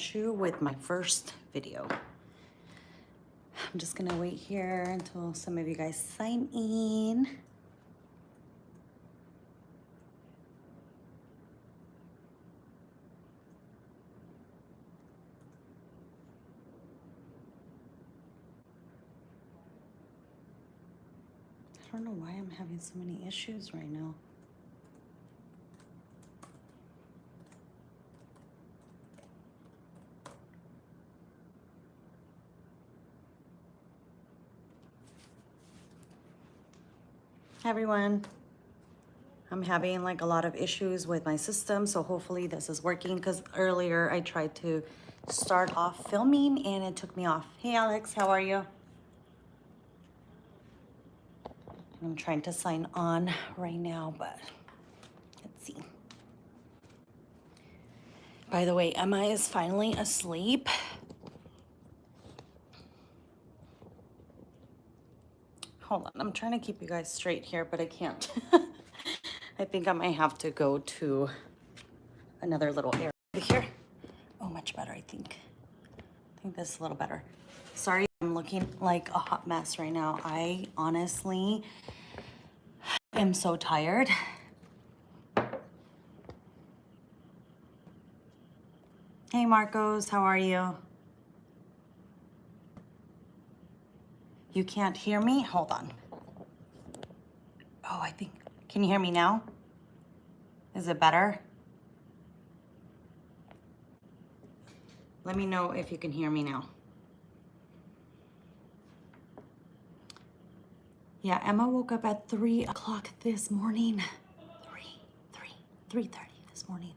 issue with my first video. I'm just gonna wait here until some of you guys sign in. I don't know why I'm having so many issues right now. Hi everyone. I'm having like a lot of issues with my system, so hopefully this is working because earlier I tried to start off filming and it took me off. Hey Alex, how are you? I'm trying to sign on right now, but let's see. By the way, Emma is finally asleep. Hold on, I'm trying to keep you guys straight here, but I can't. I think I might have to go to another little area here. Oh, much better, I think. I think this is a little better. Sorry, I'm looking like a hot mess right now. I honestly am so tired. Hey, Marcos, how are you? You can't hear me? Hold on. Oh, I think, can you hear me now? Is it better? Let me know if you can hear me now. Yeah, Emma woke up at 3 o'clock this morning. 3:30 this morning.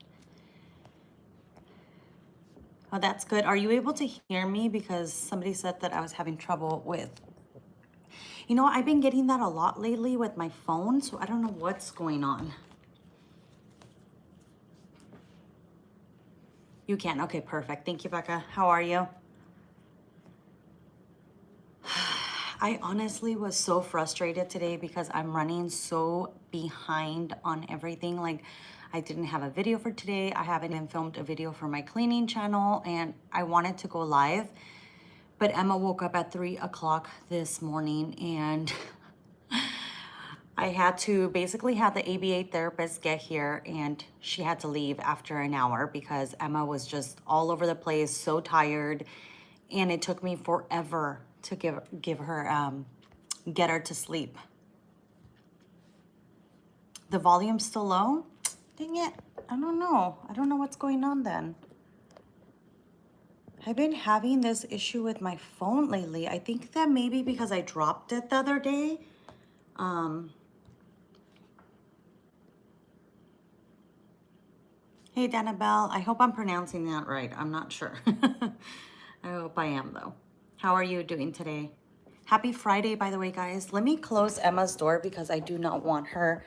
Oh, that's good. Are you able to hear me? Because somebody said that I was having trouble with, you know, I've been getting that a lot lately with my phone, so I don't know what's going on. You can, okay, perfect. Thank you, Becca. How are you? I honestly was so frustrated today because I'm running so behind on everything. Like, I didn't have a video for today. I haven't even filmed a video for my cleaning channel, and I wanted to go live. But Emma woke up at 3 o'clock this morning, and I had to basically have the ABA therapist get here, and she had to leave after an hour because Emma was just all over the place, so tired, and it took me forever to get her to sleep. The volume's still low? Dang it, I don't know. I don't know what's going on then. I've been having this issue with my phone lately. I think that maybe because I dropped it the other day. Hey, Danabelle, I hope I'm pronouncing that right. I'm not sure. I hope I am, though. How are you doing today? Happy Friday, by the way, guys. Let me close Emma's door because I do not want her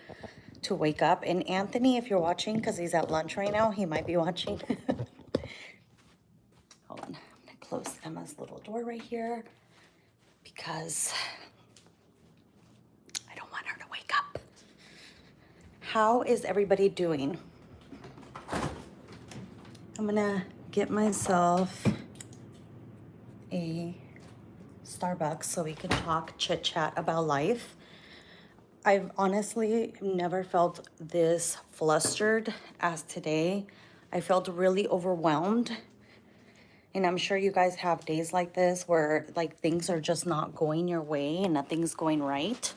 to wake up. And Anthony, if you're watching, because he's at lunch right now, he might be watching. Hold on. I'm going to close Emma's little door right here because I don't want her to wake up. How is everybody doing? I'm gonna get myself a Starbucks so we can talk, chit chat about life. I've honestly never felt this flustered as today. I felt really overwhelmed. And I'm sure you guys have days like this where like things are just not going your way and nothing's going right.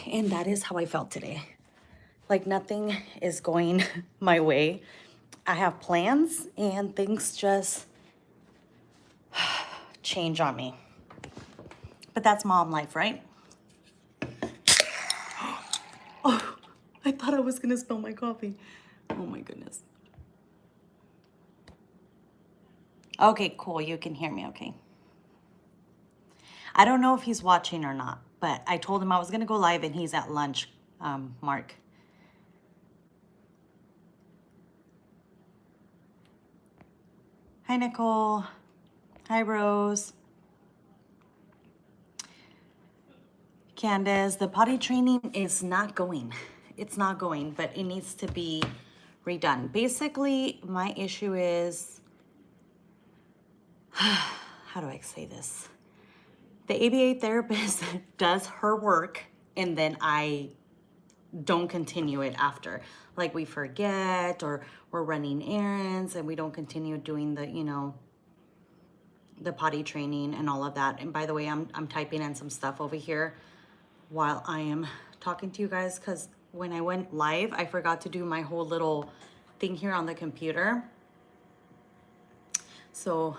And that is how I felt today. Like nothing is going my way. I have plans and things just change on me. But that's mom life, right? Oh, I thought I was gonna spill my coffee. Oh my goodness. Okay, cool, you can hear me okay. I don't know if he's watching or not, but I told him I was gonna go live and he's at lunch, Mark. Hi, Nicole. Hi, Rose. Candace, the potty training is not going. It's not going, but it needs to be redone. Basically, my issue is, how do I say this? The ABA therapist does her work and then I don't continue it after. Like we forget or we're running errands and we don't continue doing the, you know, the potty training and all of that. And by the way, I'm typing in some stuff over here while I am talking to you guys, because when I went live, I forgot to do my whole little thing here on the computer. So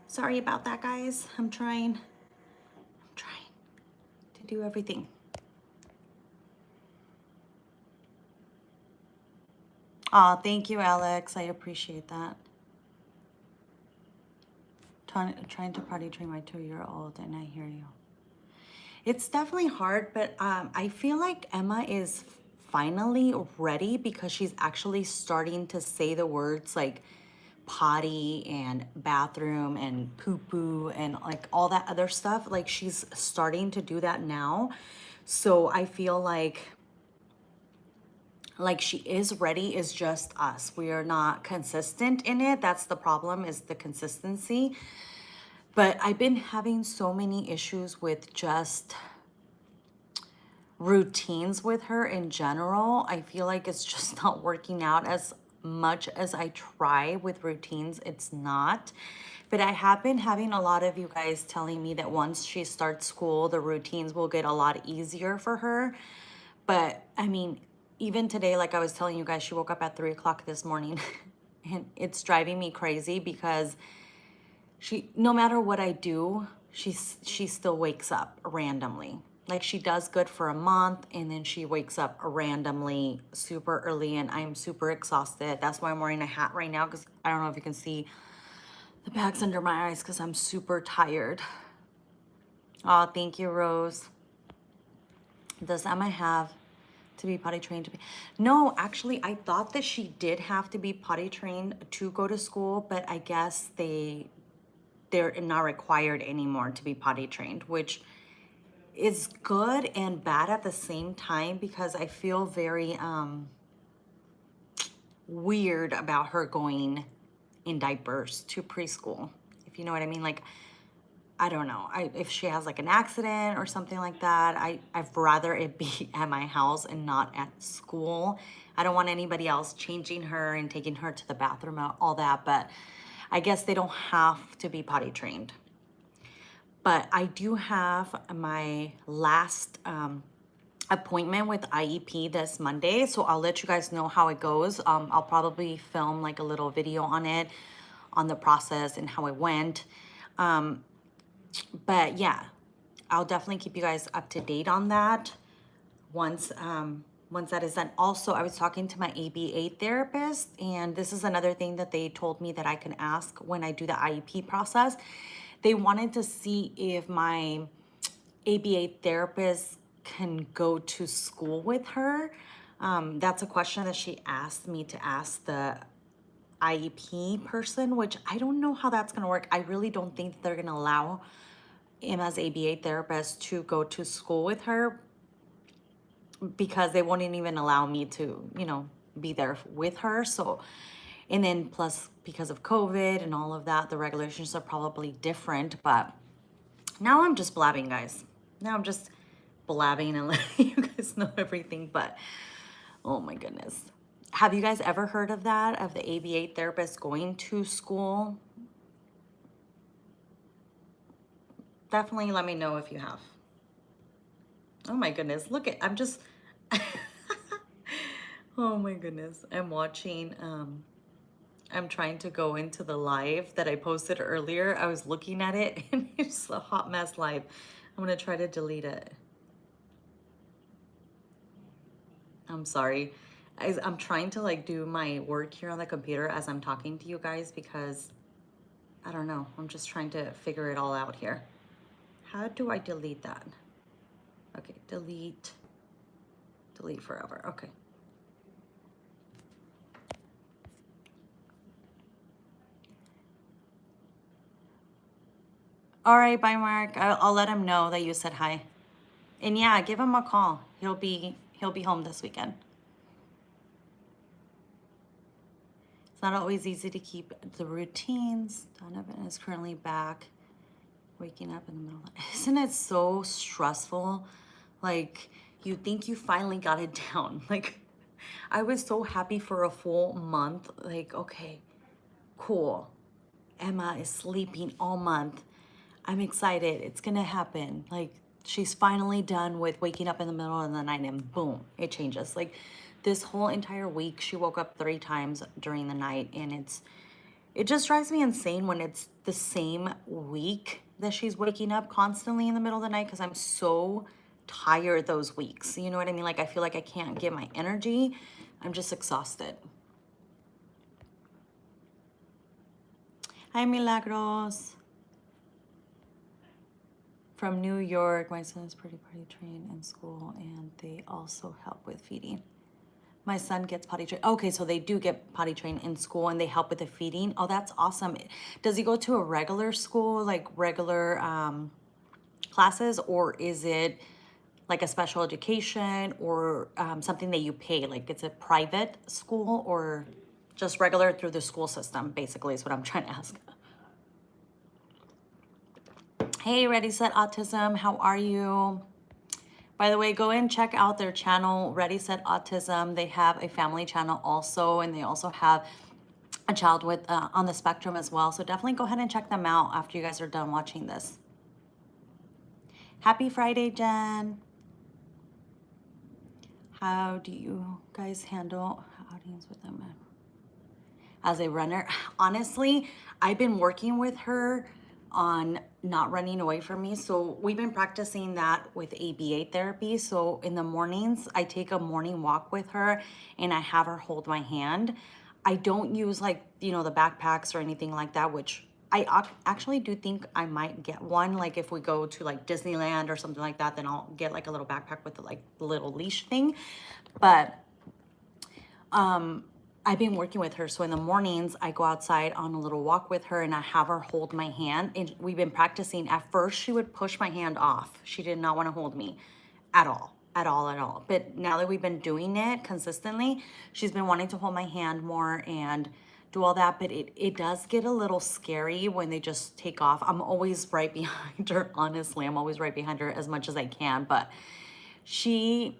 sorry about that, guys. I'm trying to do everything. Oh, thank you, Alex. I appreciate that. Trying to potty train my 2-year-old, and I hear you. It's definitely hard, but I feel like Emma is finally ready because she's actually starting to say the words like potty and bathroom and poo-poo and like all that other stuff. Like she's starting to do that now. So I feel like she is ready. Is just us. We are not consistent in it. That's the problem, is the consistency. But I've been having so many issues with just routines with her in general. I feel like it's just not working out as much as I try with routines. It's not. But I have been having a lot of you guys telling me that once she starts school, the routines will get a lot easier for her. But I mean, even today, like I was telling you guys, she woke up at 3 o'clock this morning and it's driving me crazy because no matter what I do, she still wakes up randomly. Like she does good for a month and then she wakes up randomly super early and I'm super exhausted. That's why I'm wearing a hat right now, because I don't know if you can see the bags under my eyes because I'm super tired. Oh, thank you, Rose. Does Emma have to be potty trained to be? No, actually, I thought that she did have to be potty trained to go to school, but I guess they're not required anymore to be potty trained, which is good and bad at the same time, because I feel very weird about her going in diapers to preschool, if you know what I mean. Like, I don't know, if she has like an accident or something like that, I'd rather it be at my house and not at school. I don't want anybody else changing her and taking her to the bathroom, all that, but I guess they don't have to be potty trained. But I do have my last appointment with IEP this Monday, so I'll let you guys know how it goes. I'll probably film like a little video on it, on the process and how it went. But yeah, I'll definitely keep you guys up to date on that once that is done. Also, I was talking to my ABA therapist, and this is another thing that they told me that I can ask when I do the IEP process. They wanted to see if my ABA therapist can go to school with her. That's a question that she asked me to ask the IEP person, which I don't know how that's going to work. I really don't think they're going to allow Emma's ABA therapist to go to school with her, because they won't even allow me to, you know, be there with her. So, and then plus because of COVID and all of that, the regulations are probably different. But now I'm just blabbing, guys. Now I'm just blabbing and letting you guys know everything. But oh my goodness. Have you guys ever heard of that? Of the ABA therapist going to school? Definitely let me know if you have. Oh my goodness. Look at, I'm just, oh my goodness. I'm watching, I'm trying to go into the live that I posted earlier. I was looking at it and it's a hot mess live. I'm gonna try to delete it. I'm sorry. I'm trying to like do my work here on the computer as I'm talking to you guys, because I don't know. I'm just trying to figure it all out here. How do I delete that? Okay, delete forever. Okay. All right, bye, Mark. I'll let him know that you said hi. And yeah, give him a call. He'll be home this weekend. It's not always easy to keep the routines. Donovan is currently back, waking up in the middle of the night. Isn't it so stressful? Like, you think you finally got it down. Like, I was so happy for a full month. Like, okay, cool. Emma is sleeping all month. I'm excited. It's gonna happen. Like, she's finally done with waking up in the middle of the night and boom, it changes. Like, this whole entire week, she woke up 3 times during the night, and it just drives me insane when it's the same week that she's waking up constantly in the middle of the night, because I'm so tired those weeks. You know what I mean? Like, I feel like I can't get my energy. I'm just exhausted. Hi, Milagros. From New York. My son is pretty potty trained in school, and they also help with feeding. My son gets potty trained. Okay, so they do get potty trained in school, and they help with the feeding. Oh, that's awesome. Does he go to a regular school, like regular classes, or is it like a special education, or something that you pay? Like, it's a private school, or just regular through the school system, basically, is what I'm trying to ask. Hey, Ready Set Autism, how are you? By the way, go and check out their channel, Ready Set Autism. They have a family channel also, and they also have a child with on the spectrum as well. So definitely go ahead and check them out after you guys are done watching this. Happy Friday, Jen. How do you guys handle audience with them as a runner? Honestly, I've been working with her on not running away from me. So we've been practicing that with ABA therapy. So in the mornings, I take a morning walk with her and I have her hold my hand. I don't use, like, you know, the backpacks or anything like that, which I actually do think I might get one. Like, if we go to like Disneyland or something like that, then I'll get like a little backpack with the like little leash thing. But I've been working with her. So in the mornings, I go outside on a little walk with her and I have her hold my hand. And we've been practicing. At first, she would push my hand off. She did not want to hold me at all, at all, at all. But now that we've been doing it consistently, she's been wanting to hold my hand more and do all that. But it does get a little scary when they just take off. I'm always right behind her, honestly. I'm always right behind her as much as I can. But she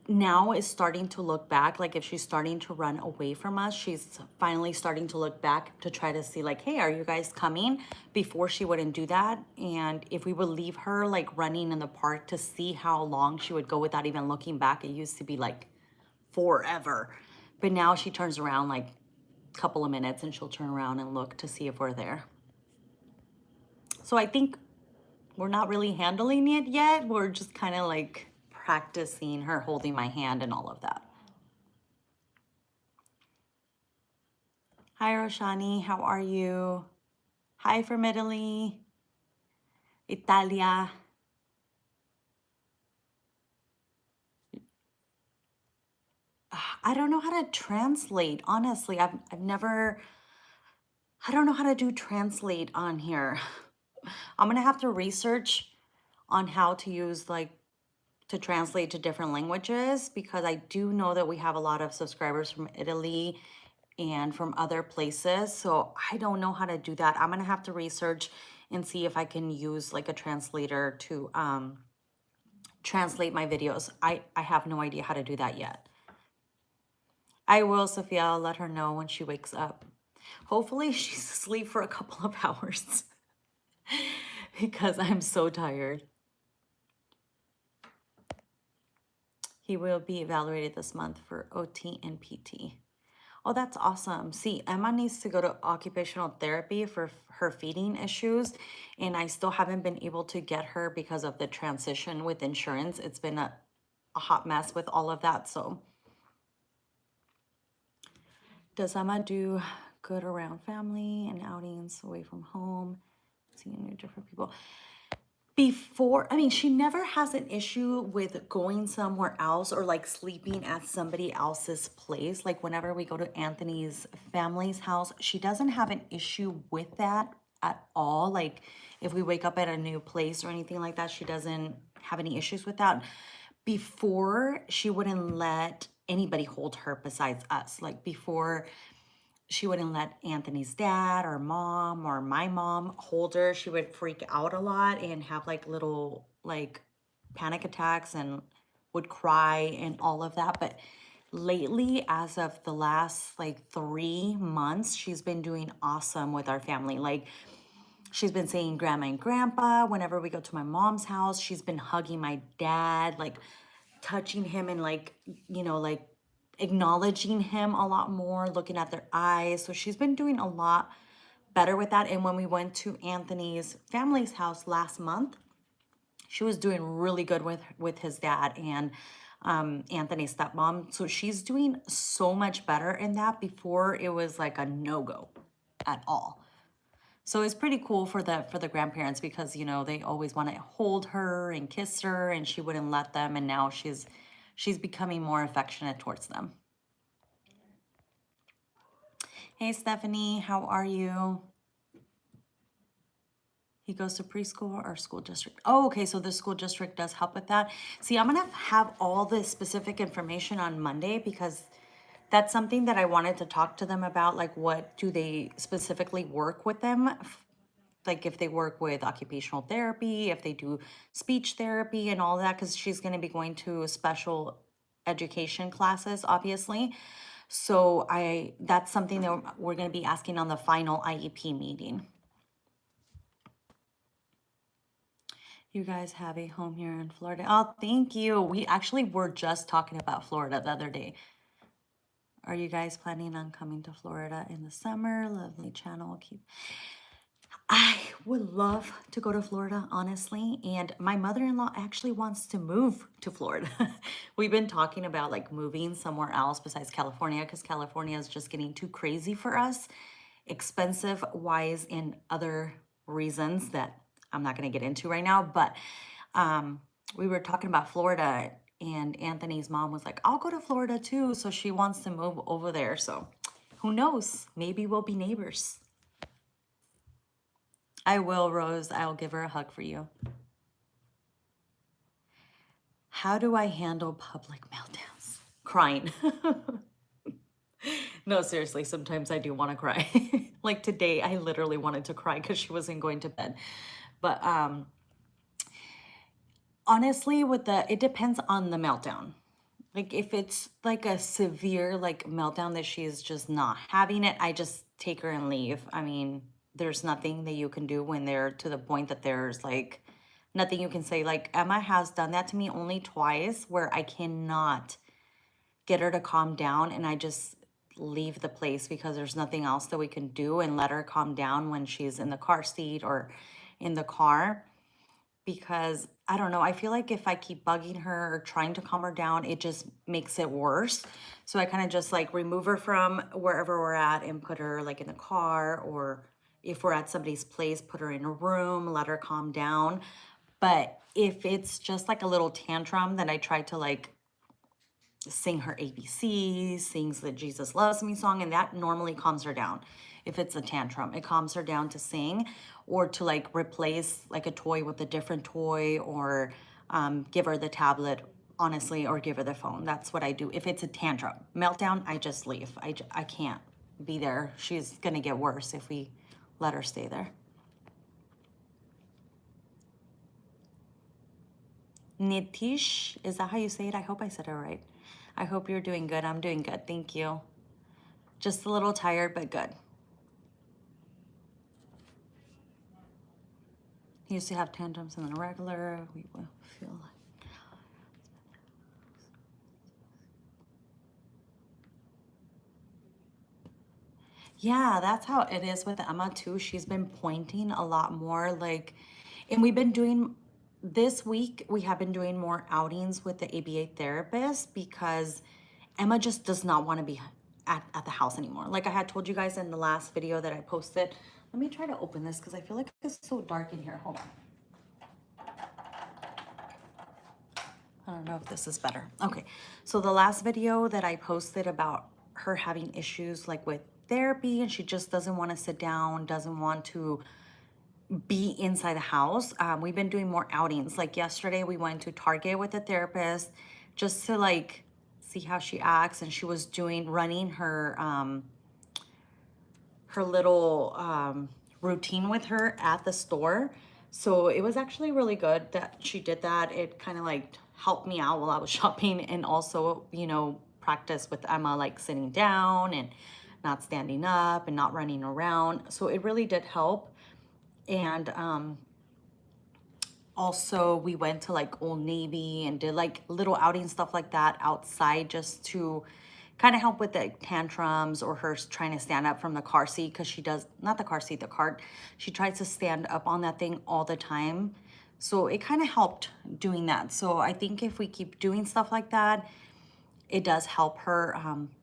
now is starting to look back. Like, if she's starting to run away from us, she's finally starting to look back to try to see, like, hey, are you guys coming? Before, she wouldn't do that. And if we would leave her like running in the park to see how long she would go without even looking back, it used to be like forever. But now she turns around like a couple of minutes and she'll turn around and look to see if we're there. So I think we're not really handling it yet. We're just kind of like practicing her holding my hand and all of that. Hi, Roshani. How are you? Hi from Italy. Italia. I don't know how to translate. Honestly, I've never, I don't know how to do translate on here. I'm going to have to research on how to use, like, to translate to different languages, because I do know that we have a lot of subscribers from Italy and from other places. So I don't know how to do that. I'm going to have to research and see if I can use like a translator to translate my videos. I have no idea how to do that yet. I will, Sophia. I'll let her know when she wakes up. Hopefully she's asleep for a couple of hours because I'm so tired. He will be evaluated this month for OT and PT. Oh, that's awesome. See, Emma needs to go to occupational therapy for her feeding issues, and I still haven't been able to get her because of the transition with insurance. It's been a hot mess with all of that. So does Emma do good around family and outings away from home, seeing new different people? Before, I mean, she never has an issue with going somewhere else or like sleeping at somebody else's place. Like, whenever we go to Anthony's family's house, she doesn't have an issue with that at all. Like, if we wake up at a new place or anything like that, she doesn't have any issues with that. Before, she wouldn't let anybody hold her besides us. Like before, she wouldn't let Anthony's dad or mom or my mom hold her. She would freak out a lot and have like little like panic attacks and would cry and all of that. But lately, as of the last like 3 months, she's been doing awesome with our family. Like she's been saying grandma and grandpa whenever we go to my mom's house. She's been hugging my dad, like touching him and like, like acknowledging him a lot more, looking at their eyes. So she's been doing a lot better with that. And when we went to Anthony's family's house last month, she was doing really good with his dad and Anthony's stepmom. So she's doing so much better in that. Before it was like a no-go at all. So it's pretty cool for the grandparents because they always want to hold her and kiss her, and she wouldn't let them, and now she's becoming more affectionate towards them. Hey Stephanie, how are you? He goes to preschool or school district. Oh, okay, so the school district does help with that. See, I'm gonna have all the specific information on Monday because that's something that I wanted to talk to them about. Like, what do they specifically work with them? Like if they work with occupational therapy, if they do speech therapy and all that, because she's going to be going to special education classes, obviously. So that's something that we're going to be asking on the final IEP meeting. You guys have a home here in Florida. Oh, thank you. We actually were just talking about Florida the other day. Are you guys planning on coming to Florida in the summer? Lovely channel. I would love to go to Florida, honestly. And my mother-in-law actually wants to move to Florida. We've been talking about like moving somewhere else besides California because California is just getting too crazy for us, expensive wise and other reasons that I'm not going to get into right now. But we were talking about Florida and Anthony's mom was like, I'll go to Florida too. So she wants to move over there. So who knows? Maybe we'll be neighbors. I will, Rose. I'll give her a hug for you. How do I handle public meltdowns? Crying. No, seriously, sometimes I do want to cry. Like today, I literally wanted to cry because she wasn't going to bed. But honestly, it depends on the meltdown. Like if it's like a severe like meltdown that she's just not having it, I just take her and leave. I mean, there's nothing that you can do when they're to the point that there's like nothing you can say. Like Emma has done that to me only twice where I cannot get her to calm down and I just leave the place because there's nothing else that we can do and let her calm down when she's in the car seat or in the car. Because I don't know, I feel like if I keep bugging her or trying to calm her down, it just makes it worse. So I kind of just like remove her from wherever we're at and put her like in the car, or if we're at somebody's place, put her in a room, let her calm down. But if it's just like a little tantrum, then I try to like sing her ABCs, sings the Jesus Loves Me song, and that normally calms her down. If it's a tantrum, it calms her down to sing or to like replace like a toy with a different toy, or give her the tablet, honestly, or give her the phone. That's what I do. If it's a tantrum, meltdown, I just leave. I can't be there. She's gonna get worse if we let her stay there. Nitish, is that how you say it? I hope I said it right. I hope you're doing good. I'm doing good. Thank you. Just a little tired, but good. He used to have tantrums in the regular. We will feel like. Yeah, that's how it is with Emma too. She's been pointing a lot more, like, and we've been doing, this week, we have been doing more outings with the ABA therapist because Emma just does not want to be at the house anymore. Like I had told you guys in the last video that I posted. Let me try to open this because I feel like it's so dark in here. Hold on. I don't know if this is better. Okay, so the last video that I posted about her having issues like with therapy, and she just doesn't want to sit down, doesn't want to be inside the house. We've been doing more outings. Like yesterday, we went to Target with a therapist just to like see how she acts. And she was running her her little routine with her at the store. So it was actually really good that she did that. It kind of like helped me out while I was shopping, and also, you know, practice with Emma, like sitting down and not standing up and not running around. So it really did help. And also we went to like Old Navy and did like little outing stuff like that outside, just to kind of help with the tantrums or her trying to stand up from the car seat, because she does, not the car seat, the cart. She tries to stand up on that thing all the time. So it kind of helped doing that. So I think if we keep doing stuff like that, it does help her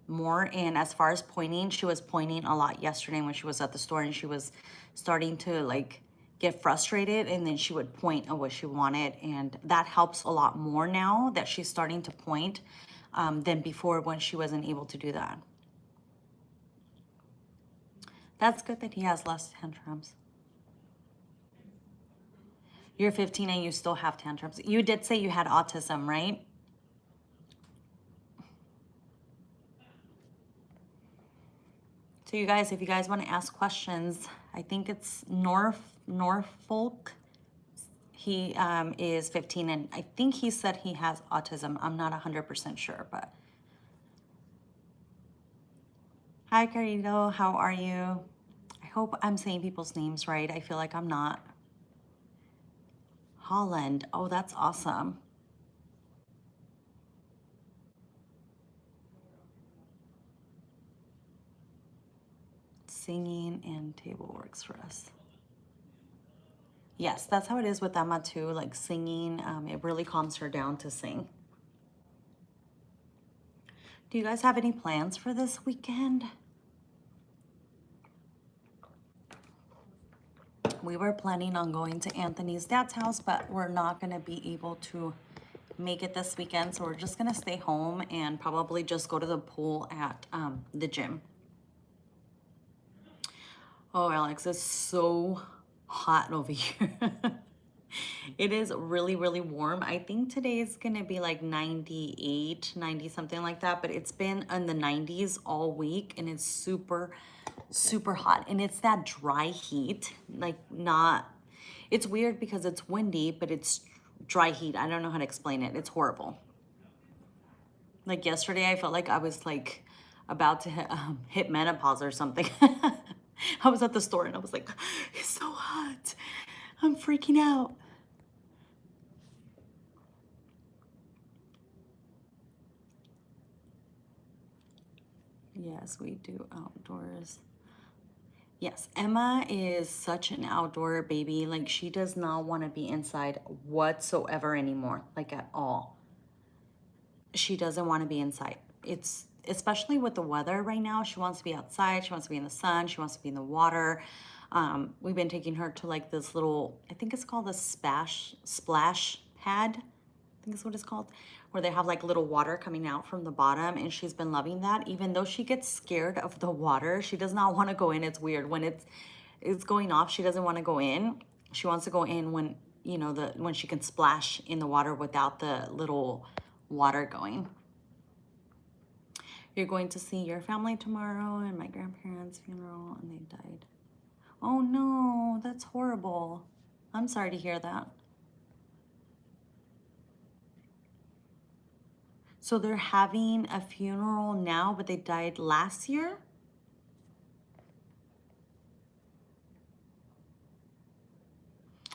more. And as far as pointing, she was pointing a lot yesterday when she was at the store, and she was starting to like get frustrated, and then she would point at what she wanted. And that helps a lot more now that she's starting to point than before when she wasn't able to do that. That's good that he has less tantrums. You're 15 and you still have tantrums. You did say you had autism, right? So you guys, if you guys want to ask questions, I think it's Norfolk. He is 15, and I think he said he has autism. I'm not 100% sure, but. Hi, Carito. How are you? I hope I'm saying people's names right. I feel like I'm not. Holland. Oh, that's awesome. Singing and table works for us. Yes, that's how it is with Emma too, like singing. It really calms her down to sing. Do you guys have any plans for this weekend? We were planning on going to Anthony's dad's house, but we're not gonna be able to make it this weekend. So we're just gonna stay home and probably just go to the pool at the gym. Oh, Alex, it's so hot over here. It is really, really warm. I think today is gonna be like 98, 90, something like that, but it's been in the 90s all week, and it's super, super hot. And it's that dry heat, like not, it's weird because it's windy, but it's dry heat. I don't know how to explain it. It's horrible. Like yesterday, I felt like I was like about to hit menopause or something. I was at the store and I was like, it's so hot. I'm freaking out. Yes, we do outdoors. Yes, Emma is such an outdoor baby. Like, she does not want to be inside whatsoever anymore, like at all. She doesn't want to be inside. It's especially with the weather right now. She wants to be outside. She wants to be in the sun. She wants to be in the water. We've been taking her to like this little, I think it's called a splash pad. I think is what it's called, where they have like little water coming out from the bottom, and she's been loving that. Even though she gets scared of the water, she does not want to go in. It's weird when it's going off. She doesn't want to go in. She wants to go in when, you know, when she can splash in the water without the little water going. You're going to see your family tomorrow and my grandparents' funeral, and they died. Oh no, that's horrible. I'm sorry to hear that. So they're having a funeral now, but they died last year?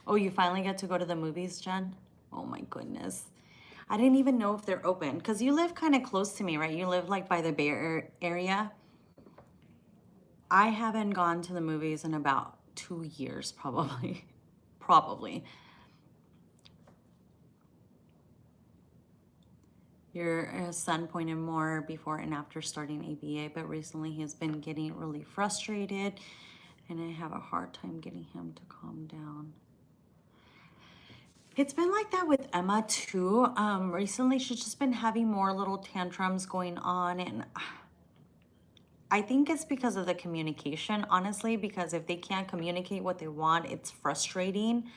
Oh, you finally get to go to the movies, Jen? Oh my goodness. I didn't even know if they're open, because you live kind of close to me, right? You live like by the Bay Area. I haven't gone to the movies in about 2 years, probably. Probably. Your son pointed more before and after starting ABA, but recently he has been getting really frustrated, and I have a hard time getting him to calm down. It's been like that with Emma too. Recently she's just been having more little tantrums going on, and I think it's because of the communication, honestly, because if they can't communicate what they want, it's frustrating.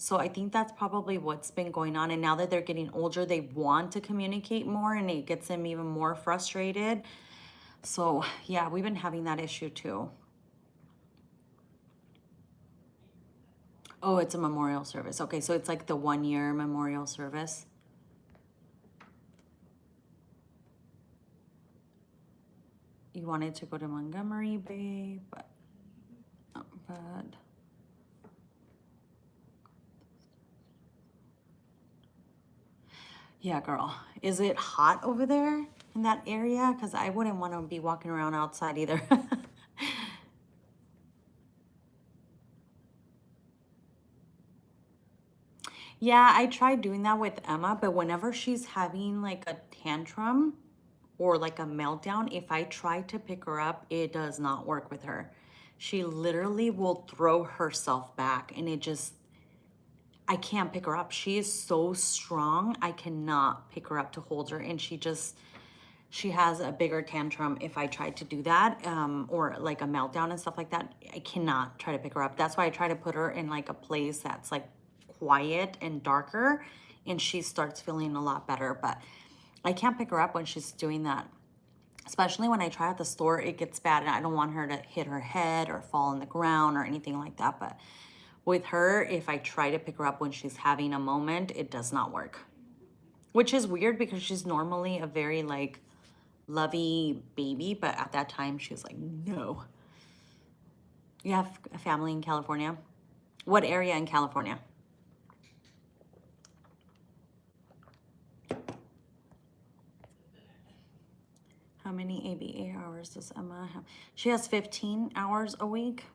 So I think that's probably what's been going on. And now that they're getting older, they want to communicate more and it gets them even more frustrated. So yeah, we've been having that issue too. Oh, it's a memorial service. Okay, so it's like the 1 year memorial service. You wanted to go to Montgomery Bay, but yeah, girl. Is it hot over there in that area? Because I wouldn't want to be walking around outside either. Yeah, I tried doing that with Emma, but whenever she's having like a tantrum or like a meltdown, if I try to pick her up, it does not work with her. She literally will throw herself back and it just, I can't pick her up. She is so strong. I cannot pick her up to hold her. And she has a bigger tantrum if I tried to do that, or like a meltdown and stuff like that. I cannot try to pick her up. That's why I try to put her in like a place that's like quiet and darker, and she starts feeling a lot better. But I can't pick her up when she's doing that. Especially when I try at the store, it gets bad and I don't want her to hit her head or fall on the ground or anything like that. But with her, if I try to pick her up when she's having a moment, it does not work. Which is weird because she's normally a very like lovey baby, but at that time she was like, no. You have a family in California? What area in California? How many ABA hours does Emma have? She has 15 hours a week.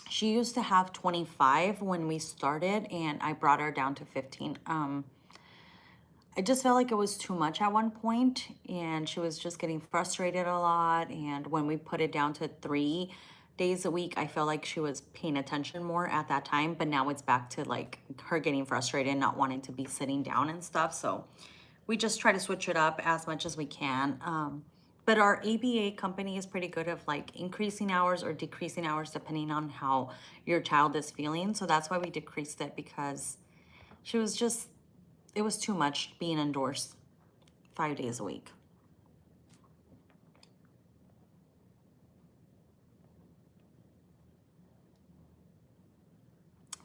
She used to have 25 when we started, and I brought her down to 15. I just felt like it was too much at one point, and she was just getting frustrated a lot. And when we put it down to 3 days a week, I felt like she was paying attention more at that time. But now it's back to like her getting frustrated and not wanting to be sitting down and stuff. So we just try to switch it up as much as we can. But our ABA company is pretty good of like increasing hours or decreasing hours depending on how your child is feeling. So that's why we decreased it, because she was just, it was too much being indoors 5 days a week.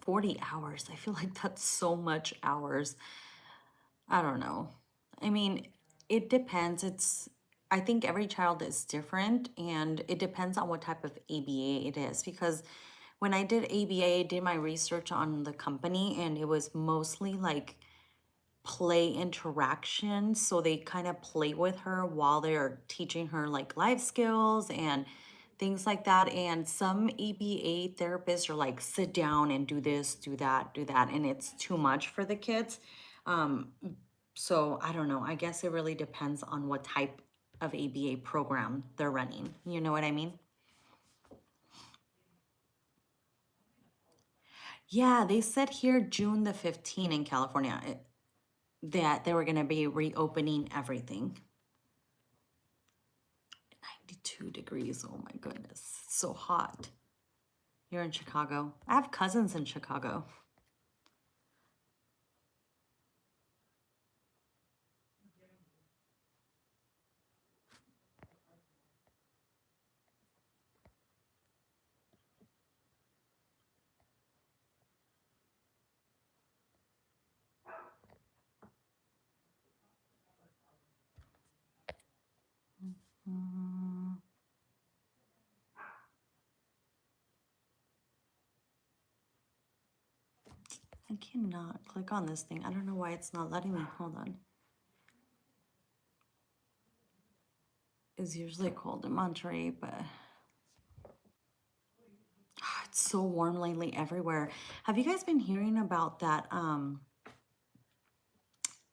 40 hours. I feel like that's so much hours. I don't know. I mean, it depends. I think every child is different and it depends on what type of ABA it is. Because when I did ABA, I did my research on the company and it was mostly like play interactions. So they kind of play with her while they're teaching her like life skills and things like that. And some ABA therapists are like, sit down and do this, do that, do that. And it's too much for the kids. So I don't know. I guess it really depends on what type of ABA program they're running. You know what I mean? Yeah, they said here June the 15th in California that they were going to be reopening everything. 92 degrees. Oh my goodness. It's so hot. You're in Chicago. I have cousins in Chicago. I cannot click on this thing. I don't know why it's not letting me. Hold on. It's usually cold in Monterey, but it's so warm lately everywhere. Have you guys been hearing about that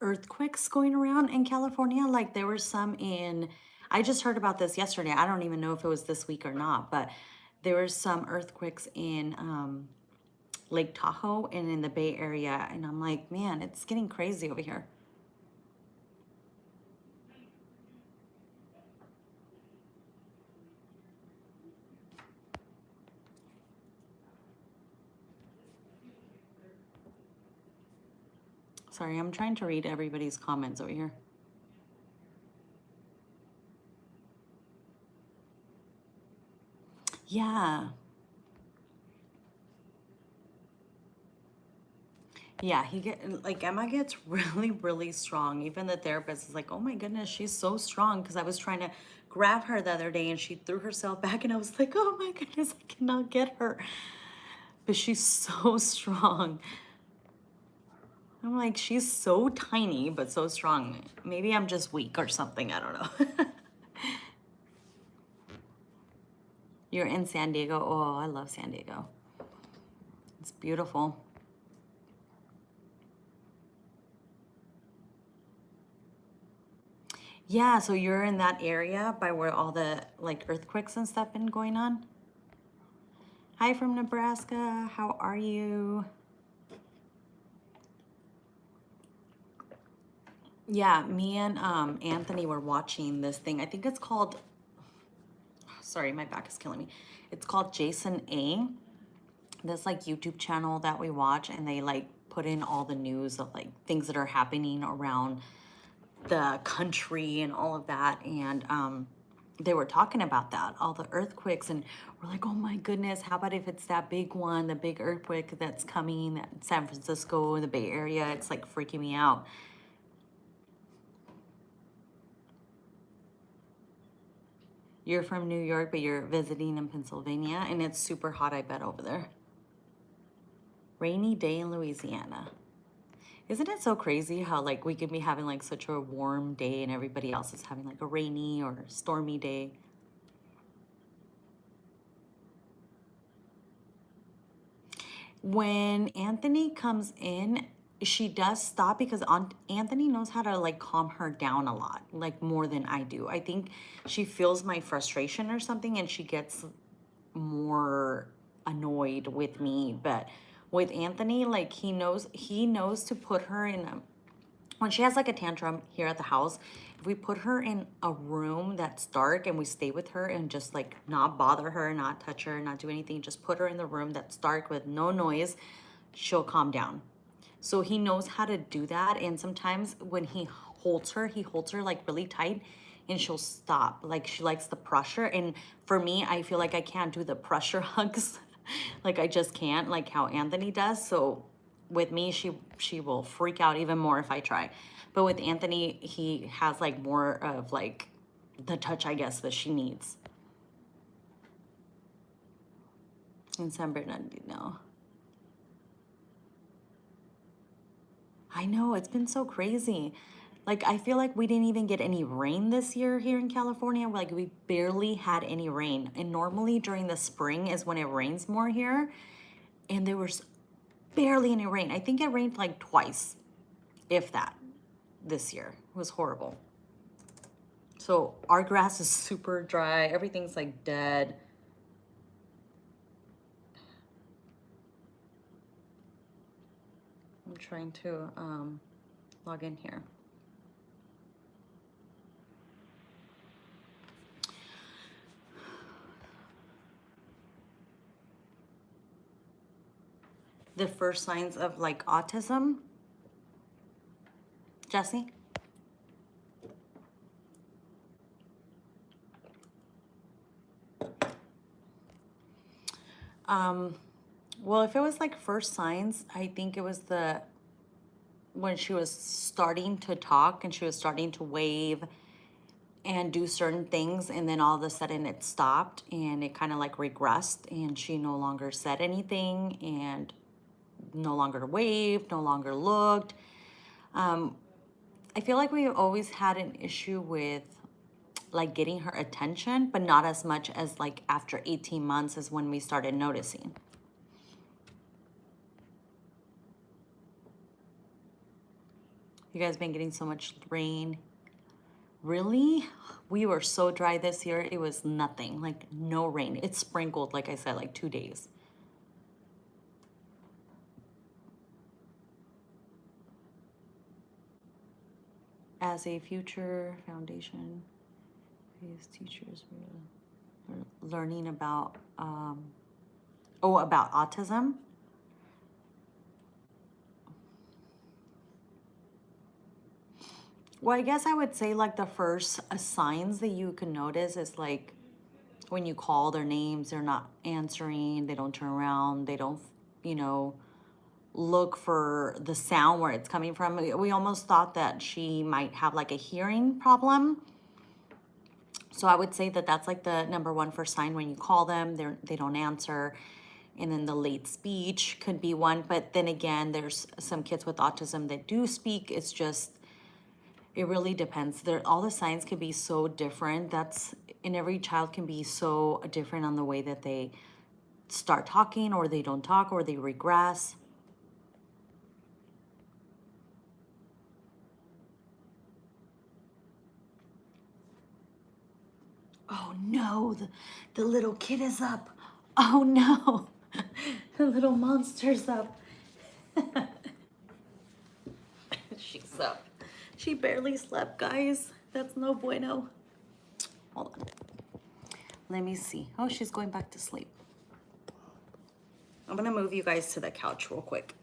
earthquakes going around in California? Like there were some in, I just heard about this yesterday. I don't even know if it was this week or not, but there were some earthquakes in Lake Tahoe and in the Bay Area. And I'm like, man, it's getting crazy over here. Sorry, I'm trying to read everybody's comments over here. Yeah. Yeah, like Emma gets really, really strong. Even the therapist is like, oh my goodness, she's so strong. Because I was trying to grab her the other day and she threw herself back, and I was like, oh my goodness, I cannot get her. But she's so strong. I'm like, she's so tiny, but so strong. Maybe I'm just weak or something. I don't know. You're in San Diego. Oh, I love San Diego. It's beautiful. Yeah, so you're in that area by where all the like earthquakes and stuff been going on? Hi from Nebraska. How are you? Yeah, me and Anthony were watching this thing. I think it's called, sorry, my back is killing me. It's called Jason A. This like YouTube channel that we watch, and they like put in all the news of like things that are happening around the country and all of that. And they were talking about that, all the earthquakes, and we're like, oh my goodness, how about if it's that big one, the big earthquake that's coming at San Francisco, the Bay Area? It's like freaking me out. You're from New York, but you're visiting in Pennsylvania, and it's super hot, I bet, over there. Rainy day in Louisiana. Isn't it so crazy how like we could be having like such a warm day and everybody else is having like a rainy or stormy day? When Anthony comes in, she does stop because Anthony knows how to like calm her down a lot, like more than I do. I think she feels my frustration or something and she gets more annoyed with me. But with Anthony, like he knows to put her in a, when she has like a tantrum here at the house, if we put her in a room that's dark and we stay with her and just like not bother her, not touch her, not do anything, just put her in the room that's dark with no noise, she'll calm down. So he knows how to do that. And sometimes when he holds her like really tight and she'll stop. Like she likes the pressure. And for me, I feel like I can't do the pressure hugs. Like I just can't, like how Anthony does. So with me, she will freak out even more if I try. But with Anthony, he has like more of like the touch, I guess, that she needs. In San Bernardino. I know, it's been so crazy. Like, I feel like we didn't even get any rain this year here in California. Like, we barely had any rain. And normally during the spring is when it rains more here. And there was barely any rain. I think it rained like twice, if that, this year. It was horrible. So our grass is super dry. Everything's like dead. I'm trying to log in here. The first signs of like autism, Jesse? Well, if it was like first signs, I think it was when she was starting to talk and she was starting to wave and do certain things, and then all of a sudden it stopped and it kind of like regressed and she no longer said anything and no longer waved, no longer looked. I feel like we always had an issue with like getting her attention, but not as much as like after 18 months is when we started noticing. You guys been getting so much rain. Really? We were so dry this year. It was nothing, like no rain. It sprinkled, like I said, like 2 days. As a future foundation, these teachers were learning about, about autism. Well, I guess I would say like the first signs that you can notice is like when you call their names, they're not answering, they don't turn around, they don't, you know, look for the sound where it's coming from. We almost thought that she might have like a hearing problem. So I would say that that's like the number one first sign. When you call them, they don't answer. And then the late speech could be one. But then again, there's some kids with autism that do speak. It's just, it really depends. All the signs can be so different. And every child can be so different on the way that they start talking, or they don't talk, or they regress. Oh no, the little kid is up. Oh no, the little monster's up. She's up. She barely slept, guys. That's no bueno. Hold on. Let me see. Oh, she's going back to sleep. I'm gonna move you guys to the couch real quick.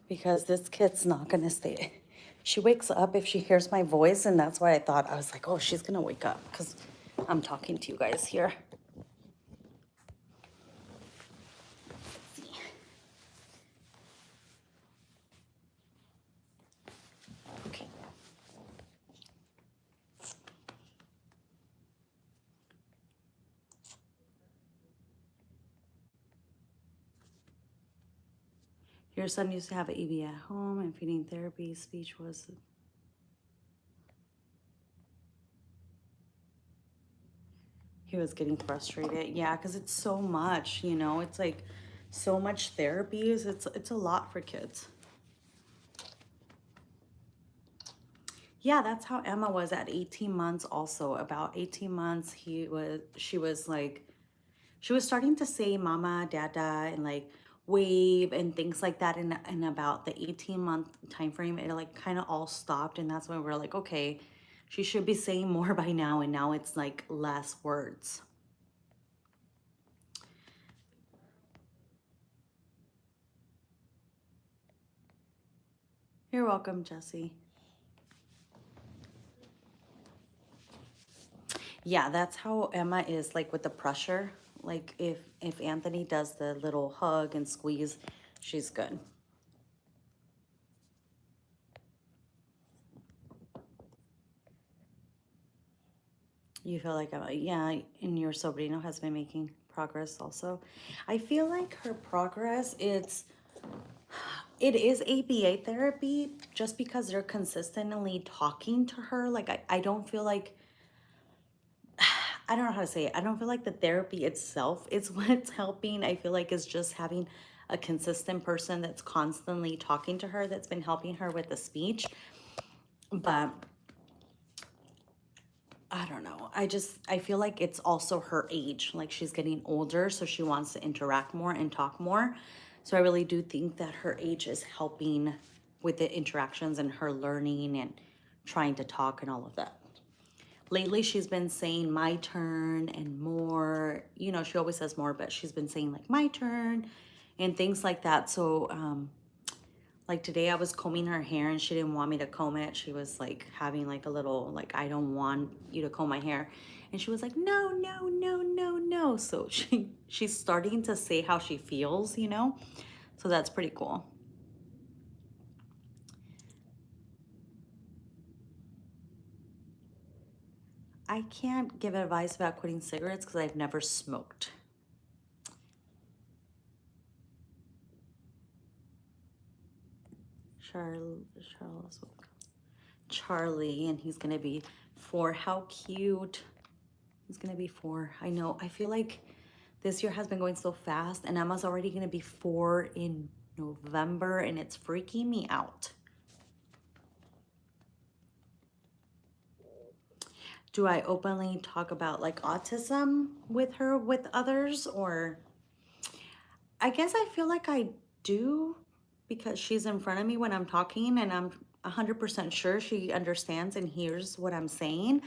Because this kid's not gonna stay. She wakes up if she hears my voice, and that's why I was like, oh, she's gonna wake up because I'm talking to you guys here. Let's see. Okay. Your son used to have ABA at home and feeding therapy. Speech was... He was getting frustrated. Yeah, because it's so much, you know. It's like so much therapies. It's a lot for kids. Yeah, that's how Emma was at 18 months also. About 18 months, she was like, she was starting to say mama, dada, and like wave and things like that. And about the 18-month time frame, it like kind of all stopped. And that's when we were like, okay, she should be saying more by now. And now it's like less words. You're welcome, Jessie. Yeah, that's how Emma is like with the pressure. Like if Anthony does the little hug and squeeze, she's good. You feel like, yeah, and your sobrino has been making progress also. I feel like her progress, it is ABA therapy just because they're consistently talking to her. Like, I don't feel like, I don't know how to say it. I don't feel like the therapy itself is what's helping. I feel like it's just having a consistent person that's constantly talking to her that's been helping her with the speech. But I don't know. I feel like it's also her age. Like she's getting older, so she wants to interact more and talk more. So I really do think that her age is helping with the interactions and her learning and trying to talk and all of that. Lately, she's been saying my turn and more. You know, she always says more, but she's been saying like my turn and things like that. So, like today I was combing her hair and she didn't want me to comb it. She was like having like a little, like, I don't want you to comb my hair. And she was like, no, no, no, no, no. So she's starting to say how she feels, you know? So that's pretty cool. I can't give advice about quitting cigarettes because I've never smoked. Charlie, and he's gonna be 4. How cute. He's gonna be 4. I know. I feel like this year has been going so fast, and Emma's already gonna be 4 in November, and it's freaking me out. Do I openly talk about like autism with her, with others, or I guess I feel like I do because she's in front of me when I'm talking and I'm 100% sure she understands and hears what I'm saying.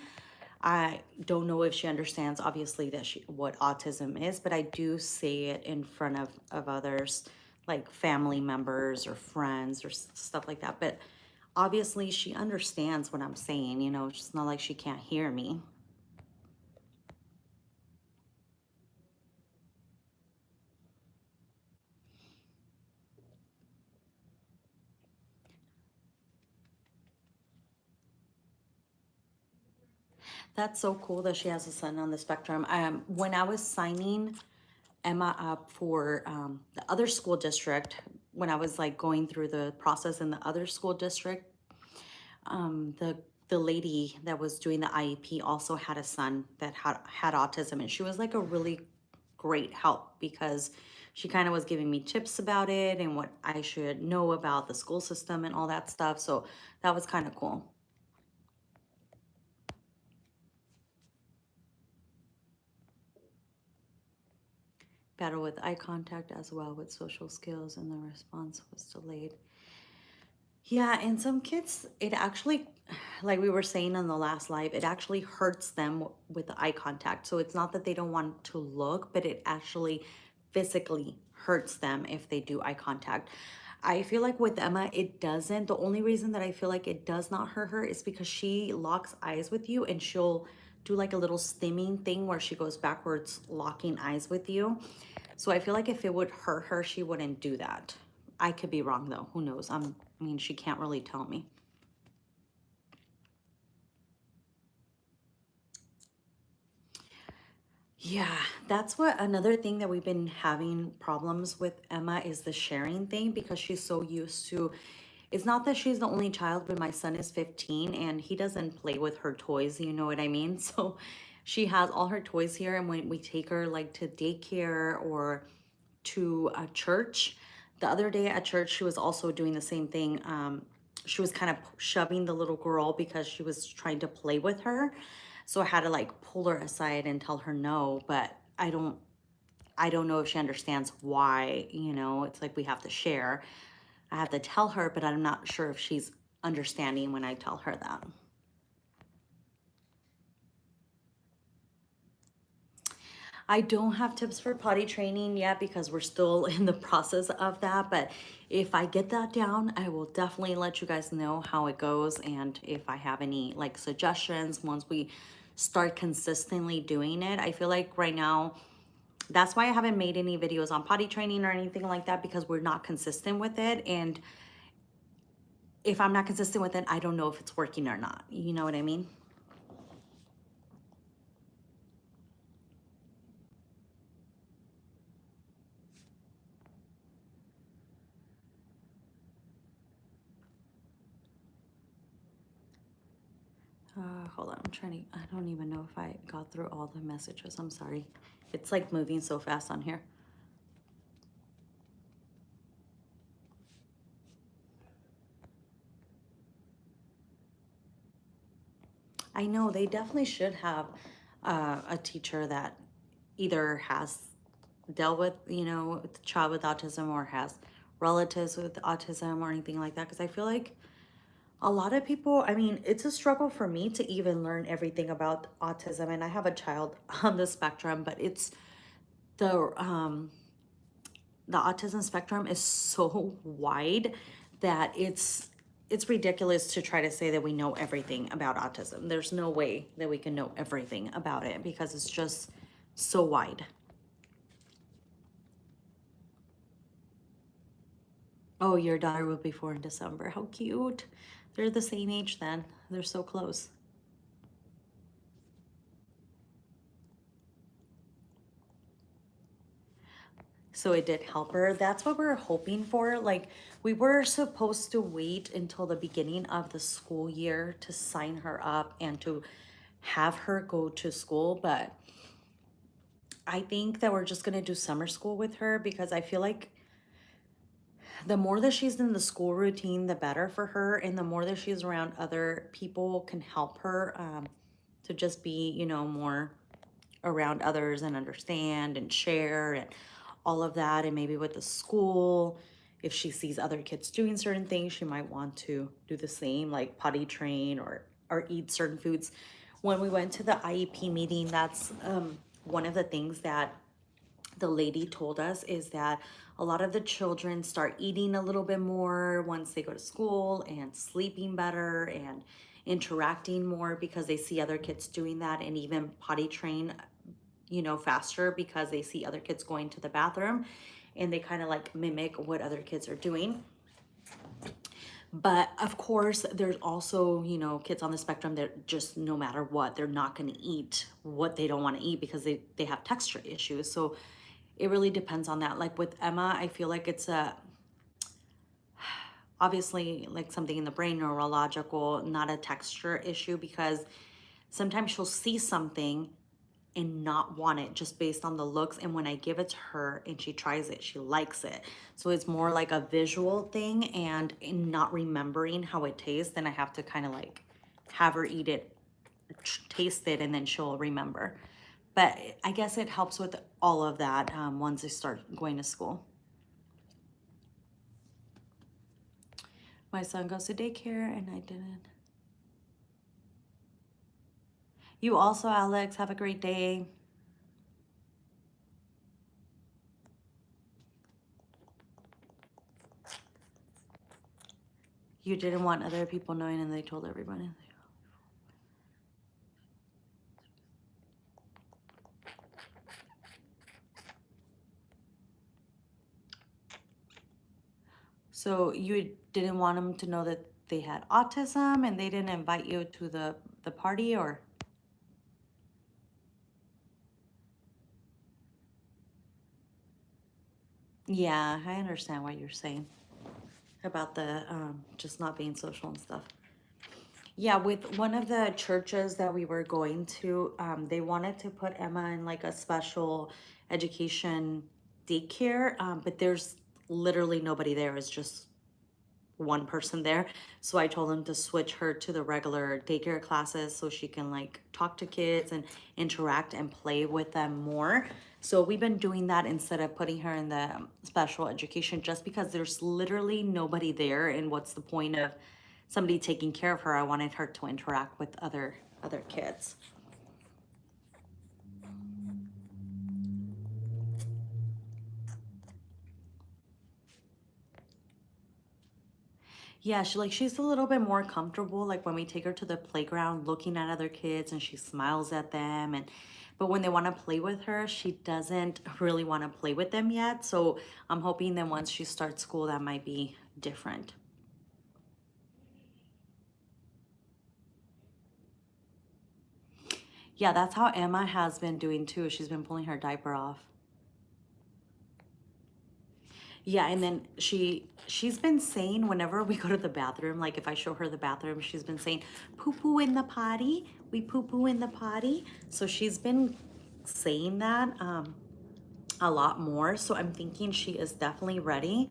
I don't know if she understands, obviously, that what autism is, but I do say it in front of others, like family members or friends or stuff like that. But obviously she understands what I'm saying, you know, it's not like she can't hear me. That's so cool that she has a son on the spectrum. When I was signing Emma up for the other school district, when I was like going through the process in the other school district, the lady that was doing the IEP also had a son that had autism, and she was like a really great help because she kind of was giving me tips about it and what I should know about the school system and all that stuff. So that was kind of cool. Battle with eye contact as well with social skills, and the response was delayed. Yeah, and some kids, it actually, like we were saying on the last live, it actually hurts them with the eye contact. So it's not that they don't want to look, but it actually physically hurts them if they do eye contact. I feel like with Emma, it doesn't. The only reason that I feel like it does not hurt her is because she locks eyes with you, and she'll do like a little stimming thing where she goes backwards, locking eyes with you. So I feel like if it would hurt her, she wouldn't do that. I could be wrong though. Who knows? I mean, she can't really tell me. Yeah, that's what another thing that we've been having problems with Emma is the sharing thing, because she's so used to, it's not that she's the only child, but my son is 15 and he doesn't play with her toys, you know what I mean? So she has all her toys here, and when we take her like to daycare or to a church, the other day at church, she was also doing the same thing. She was kind of shoving the little girl because she was trying to play with her. So I had to like pull her aside and tell her no, but I don't know if she understands why, you know, it's like we have to share. I have to tell her, but I'm not sure if she's understanding when I tell her that. I don't have tips for potty training yet because we're still in the process of that. But if I get that down, I will definitely let you guys know how it goes. And if I have any like suggestions once we start consistently doing it. I feel like right now, that's why I haven't made any videos on potty training or anything like that, because we're not consistent with it. And if I'm not consistent with it, I don't know if it's working or not. You know what I mean? Hold on, I'm trying to, I don't even know if I got through all the messages. I'm sorry. It's like moving so fast on here. I know they definitely should have a teacher that either has dealt with, you know, a child with autism or has relatives with autism or anything like that. Because I feel like a lot of people, I mean, it's a struggle for me to even learn everything about autism. And I have a child on the spectrum, but it's the the autism spectrum is so wide that it's ridiculous to try to say that we know everything about autism. There's no way that we can know everything about it because it's just so wide. Oh, your daughter will be 4 in December. How cute. They're the same age then. They're so close. So it did help her. That's what we're hoping for. Like, we were supposed to wait until the beginning of the school year to sign her up and to have her go to school, but I think that we're just gonna do summer school with her because I feel like the more that she's in the school routine, the better for her, and the more that she's around other people can help her to just be, you know, more around others and understand and share and all of that. And maybe with the school, if she sees other kids doing certain things, she might want to do the same, like potty train or eat certain foods. When we went to the IEP meeting, that's one of the things that the lady told us is that a lot of the children start eating a little bit more once they go to school and sleeping better and interacting more because they see other kids doing that, and even potty train, you know, faster because they see other kids going to the bathroom and they kind of like mimic what other kids are doing. But of course, there's also, you know, kids on the spectrum that just no matter what, they're not going to eat what they don't want to eat because they have texture issues. So it really depends on that. Like with Emma, I feel like it's a obviously like something in the brain, neurological, not a texture issue, because sometimes she'll see something and not want it just based on the looks, and when I give it to her and she tries it, she likes it. So it's more like a visual thing, and in not remembering how it tastes, then I have to kind of like have her eat it, taste it, and then she'll remember. But I guess it helps with all of that once they start going to school. My son goes to daycare and I didn't. You also, Alex, have a great day. You didn't want other people knowing and they told everybody. So you didn't want them to know that they had autism and they didn't invite you to the party, or? Yeah, I understand what you're saying about the just not being social and stuff. Yeah, with one of the churches that we were going to, they wanted to put Emma in like a special education daycare, but there's literally nobody there. It's just one person there. So I told them to switch her to the regular daycare classes so she can like talk to kids and interact and play with them more. So we've been doing that instead of putting her in the special education, just because there's literally nobody there, and what's the point of somebody taking care of her? I wanted her to interact with other kids. Yeah, she's a little bit more comfortable like when we take her to the playground looking at other kids and she smiles at them, and but when they want to play with her, she doesn't really want to play with them yet. So I'm hoping that once she starts school that might be different. Yeah, that's how Emma has been doing too. She's been pulling her diaper off. Yeah, and then she's been saying whenever we go to the bathroom, like if I show her the bathroom, she's been saying, "Poo poo in the potty. We poo poo in the potty." So she's been saying that a lot more. So I'm thinking she is definitely ready.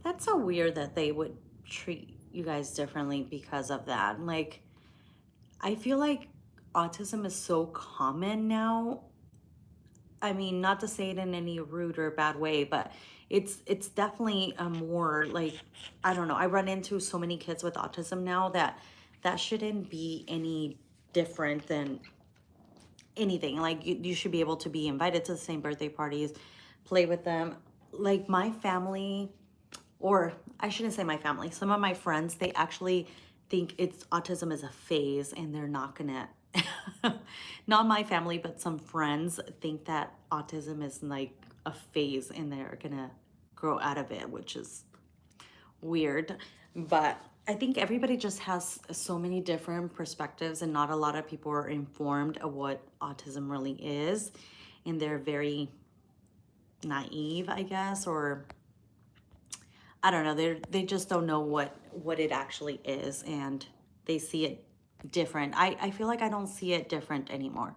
That's so weird that they would treat you guys differently because of that. Like, I feel like autism is so common now. I mean, not to say it in any rude or bad way, but it's definitely a more like, I don't know. I run into so many kids with autism now that that shouldn't be any different than anything. Like you should be able to be invited to the same birthday parties, play with them. Like my family, or I shouldn't say my family, some of my friends, they actually think it's autism is a phase and they're not gonna not my family, but some friends think that autism is like a phase and they're gonna grow out of it, which is weird. But I think everybody just has so many different perspectives, and not a lot of people are informed of what autism really is, and they're very naive, I guess, or I don't know. They just don't know what it actually is, and they see it different. I feel like I don't see it different anymore.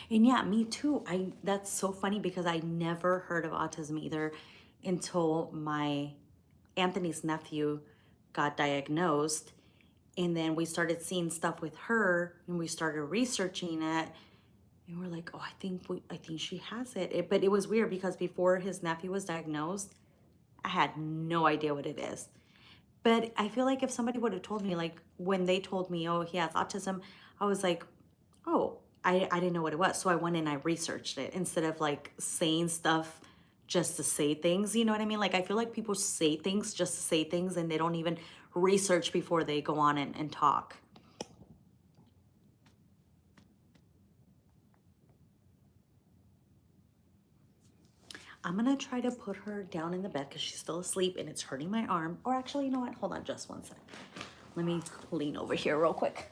And yeah, me too. I That's so funny because I never heard of autism either until my Anthony's nephew got diagnosed, and then we started seeing stuff with her and we started researching it, and we're like, "Oh, I think she has it." But it was weird because before his nephew was diagnosed, I had no idea what it is. But I feel like if somebody would have told me, like when they told me, oh, he has autism, I was like, oh, I didn't know what it was. So I went and I researched it instead of like saying stuff just to say things. You know what I mean? Like I feel like people say things just to say things and they don't even research before they go on and talk. I'm gonna try to put her down in the bed because she's still asleep and it's hurting my arm. Or actually, you know what? Hold on just one sec. Let me lean over here real quick.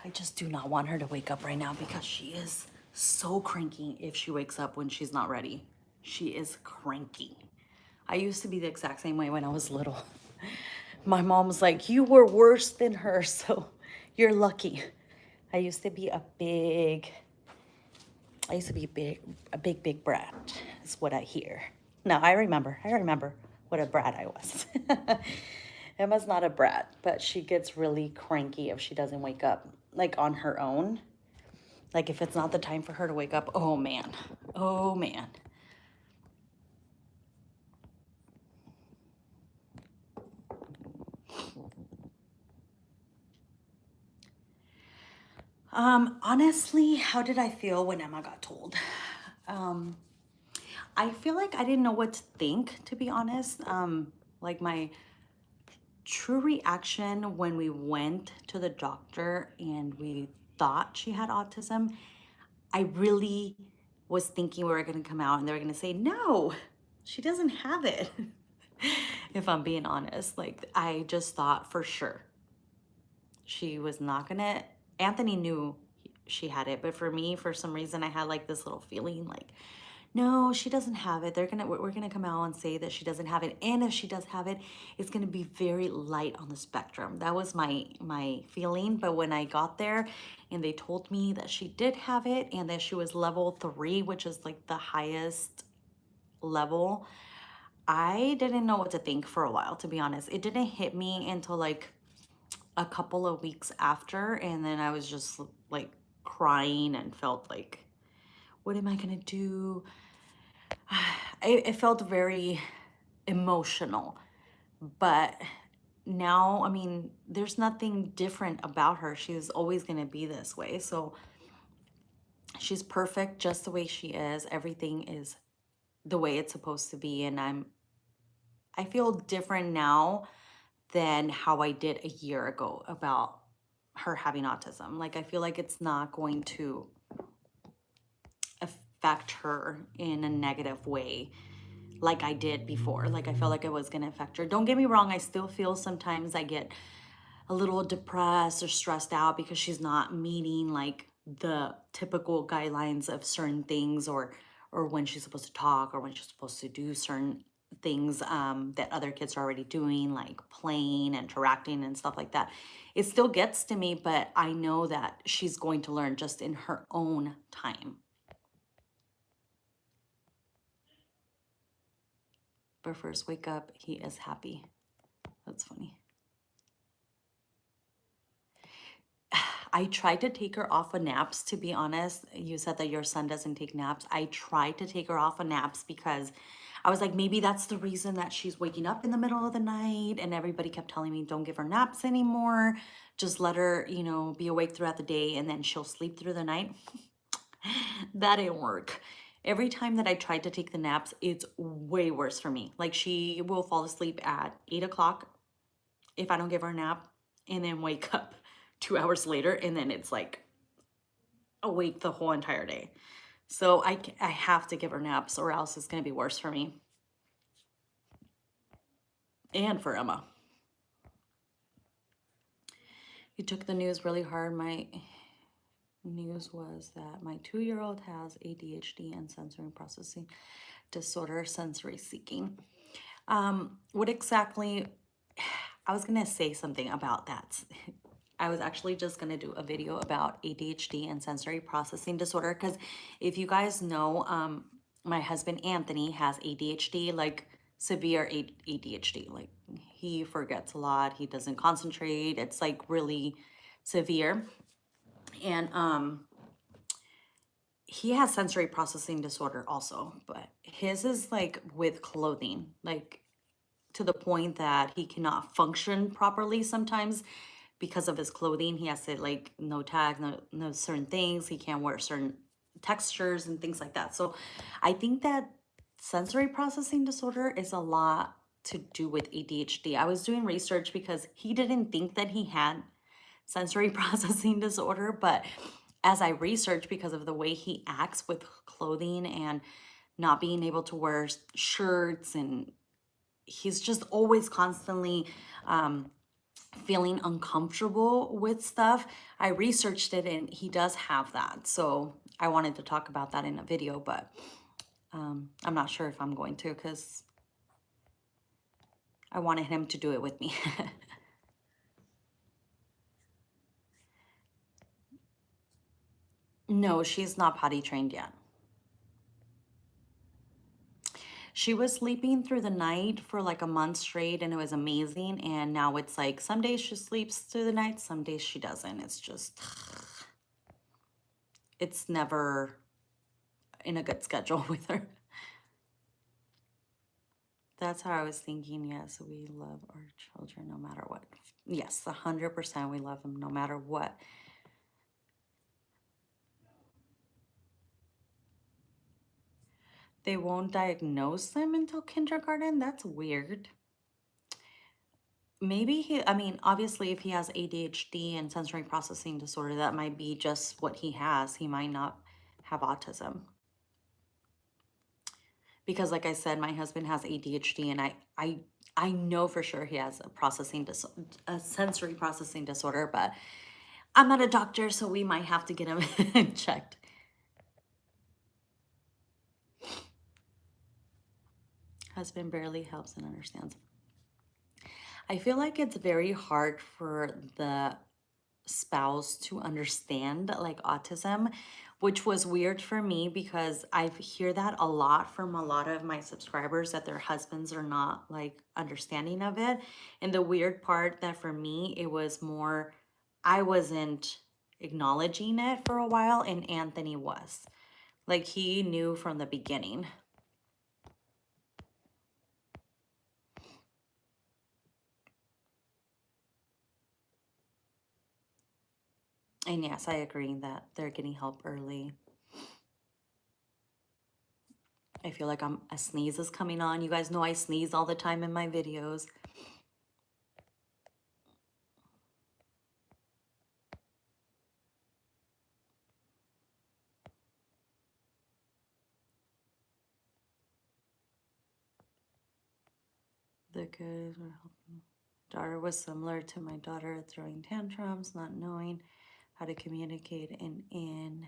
I just do not want her to wake up right now because she is so cranky if she wakes up when she's not ready. She is cranky. I used to be the exact same way when I was little. My mom was like, you were worse than her, so you're lucky. I used to be a big big brat, is what I hear. No, I remember what a brat I was. Emma's not a brat, but she gets really cranky if she doesn't wake up, like on her own. Like if it's not the time for her to wake up, oh man, oh man. Honestly, how did I feel when Emma got told? I feel like I didn't know what to think, to be honest. Like my true reaction when we went to the doctor and we thought she had autism, I really was thinking we were going to come out and they were going to say, no, she doesn't have it. If I'm being honest, like I just thought for sure she was not going to. Anthony knew she had it, but for me, for some reason, I had like this little feeling like, no, she doesn't have it. We're gonna come out and say that she doesn't have it, and if she does have it, it's gonna be very light on the spectrum. That was my feeling. But when I got there, and they told me that she did have it, and that she was level 3, which is like the highest level, I didn't know what to think for a while. To be honest, it didn't hit me until like a couple of weeks after, and then I was just like crying and felt like, what am I gonna do? It felt very emotional, but now, I mean, there's nothing different about her. She's always going to be this way. So she's perfect just the way she is. Everything is the way it's supposed to be. And I feel different now than how I did a year ago about her having autism. Like, I feel like it's not going to affect her in a negative way like I did before. Like I felt like it was gonna affect her. Don't get me wrong, I still feel sometimes I get a little depressed or stressed out because she's not meeting like the typical guidelines of certain things, or when she's supposed to talk, or when she's supposed to do certain things that other kids are already doing, like playing, interacting, and stuff like that. It still gets to me, but I know that she's going to learn just in her own time. But first wake up, he is happy. That's funny. I tried to take her off of naps, to be honest. You said that your son doesn't take naps. I tried to take her off of naps because I was like, maybe that's the reason that she's waking up in the middle of the night. And everybody kept telling me, don't give her naps anymore. Just let her, you know, be awake throughout the day and then she'll sleep through the night. That didn't work. Every time that I tried to take the naps, it's way worse for me. Like she will fall asleep at 8 o'clock if I don't give her a nap, and then wake up 2 hours later, and then it's like awake the whole entire day. So I have to give her naps or else it's going to be worse for me and for Emma. You took the news really hard. My news was that my 2-year-old has ADHD and sensory processing disorder, sensory seeking. What exactly, I was going to say something about that. I was actually just going to do a video about ADHD and sensory processing disorder because if you guys know, my husband Anthony has ADHD, like severe ADHD. Like he forgets a lot, he doesn't concentrate, it's like really severe. And he has sensory processing disorder also, but his is like with clothing, like to the point that he cannot function properly sometimes because of his clothing. He has to like no tag, no certain things. He can't wear certain textures and things like that. So I think that sensory processing disorder is a lot to do with ADHD. I was doing research because he didn't think that he had sensory processing disorder, but as I researched, because of the way he acts with clothing and not being able to wear shirts, and he's just always constantly feeling uncomfortable with stuff. I researched it and he does have that. So I wanted to talk about that in a video, but I'm not sure if I'm going to, because I wanted him to do it with me. No, she's not potty trained yet. She was sleeping through the night for like a month straight and it was amazing. And now it's like some days she sleeps through the night, some days she doesn't. It's just, it's never in a good schedule with her. That's how I was thinking. Yes, we love our children no matter what. Yes, 100% we love them no matter what. They won't diagnose them until kindergarten? That's weird. Maybe I mean, obviously, if he has ADHD and sensory processing disorder, that might be just what he has. He might not have autism. Because like I said, my husband has ADHD and I know for sure he has a sensory processing disorder, but I'm not a doctor, so we might have to get him checked. Husband barely helps and understands. I feel like it's very hard for the spouse to understand like autism, which was weird for me because I hear that a lot from a lot of my subscribers, that their husbands are not like understanding of it. And the weird part that for me, it was more, I wasn't acknowledging it for a while and Anthony was. Like he knew from the beginning. And yes, I agree that they're getting help early. I feel like a sneeze is coming on. You guys know I sneeze all the time in my videos. The good were helping. Daughter was similar to my daughter, throwing tantrums, not knowing how to communicate and in.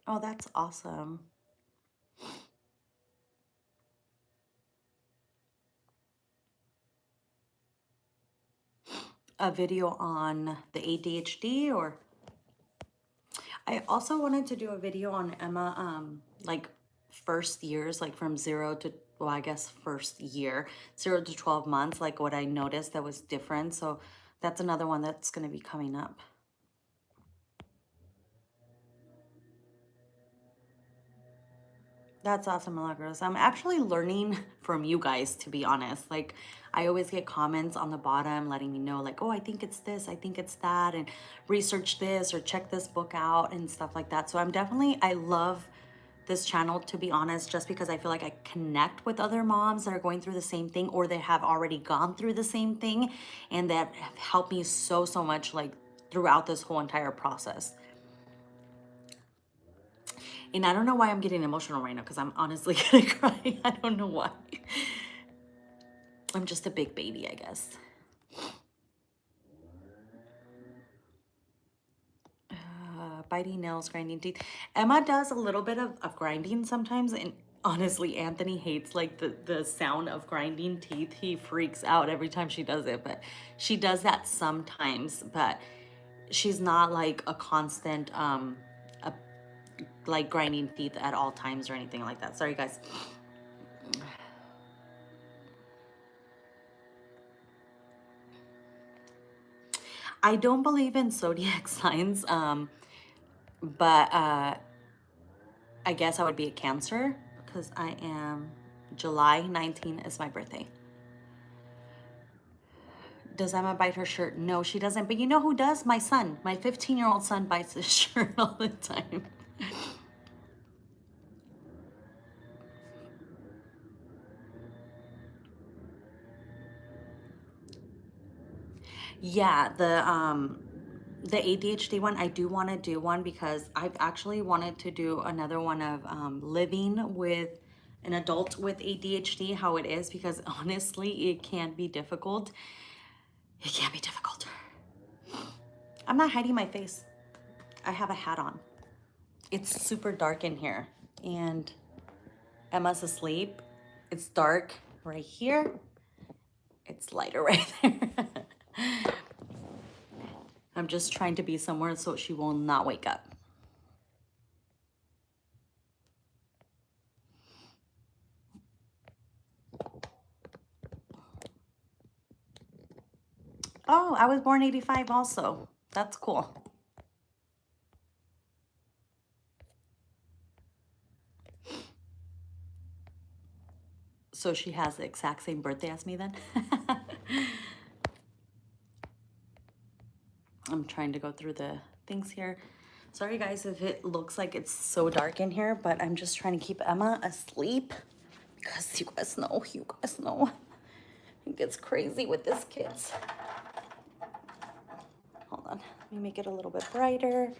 Oh, that's awesome. A video on the ADHD, or I also wanted to do a video on Emma, like first years, like from 0 to, well, I guess first year, 0 to 12 months, like what I noticed that was different. So that's another one that's going to be coming up. That's awesome, Milagros. I'm actually learning from you guys, to be honest. Like, I always get comments on the bottom letting me know, like, oh, I think it's this, I think it's that, and research this or check this book out and stuff like that. So I love this channel, to be honest, just because I feel like I connect with other moms that are going through the same thing, or they have already gone through the same thing, and that have helped me so much, like, throughout this whole entire process. And I don't know why I'm getting emotional right now, because I'm honestly gonna cry. I don't know why. I'm just a big baby, I guess. Biting nails, grinding teeth. Emma does a little bit of grinding sometimes, and honestly, Anthony hates like the sound of grinding teeth. He freaks out every time she does it, but she does that sometimes, but she's not like a constant like grinding teeth at all times or anything like that. Sorry, guys. I don't believe in zodiac signs, but I guess I would be a Cancer because I am July 19 is my birthday. Does Emma bite her shirt? No, she doesn't. But you know who does? My son. My 15-year-old son bites his shirt all the time. Yeah, the ADHD one, I do want to do one because I've actually wanted to do another one of living with an adult with ADHD, how it is, because honestly, it can be difficult. It can be difficult. I'm not hiding my face. I have a hat on. It's super dark in here and Emma's asleep. It's dark right here. It's lighter right there. I'm just trying to be somewhere so she will not wake up. Oh, I was born 85 also. That's cool. So she has the exact same birthday as me then? I'm trying to go through the things here. Sorry guys if it looks like it's so dark in here, but I'm just trying to keep Emma asleep because you guys know, it gets crazy with this kids. Hold on, let me make it a little bit brighter.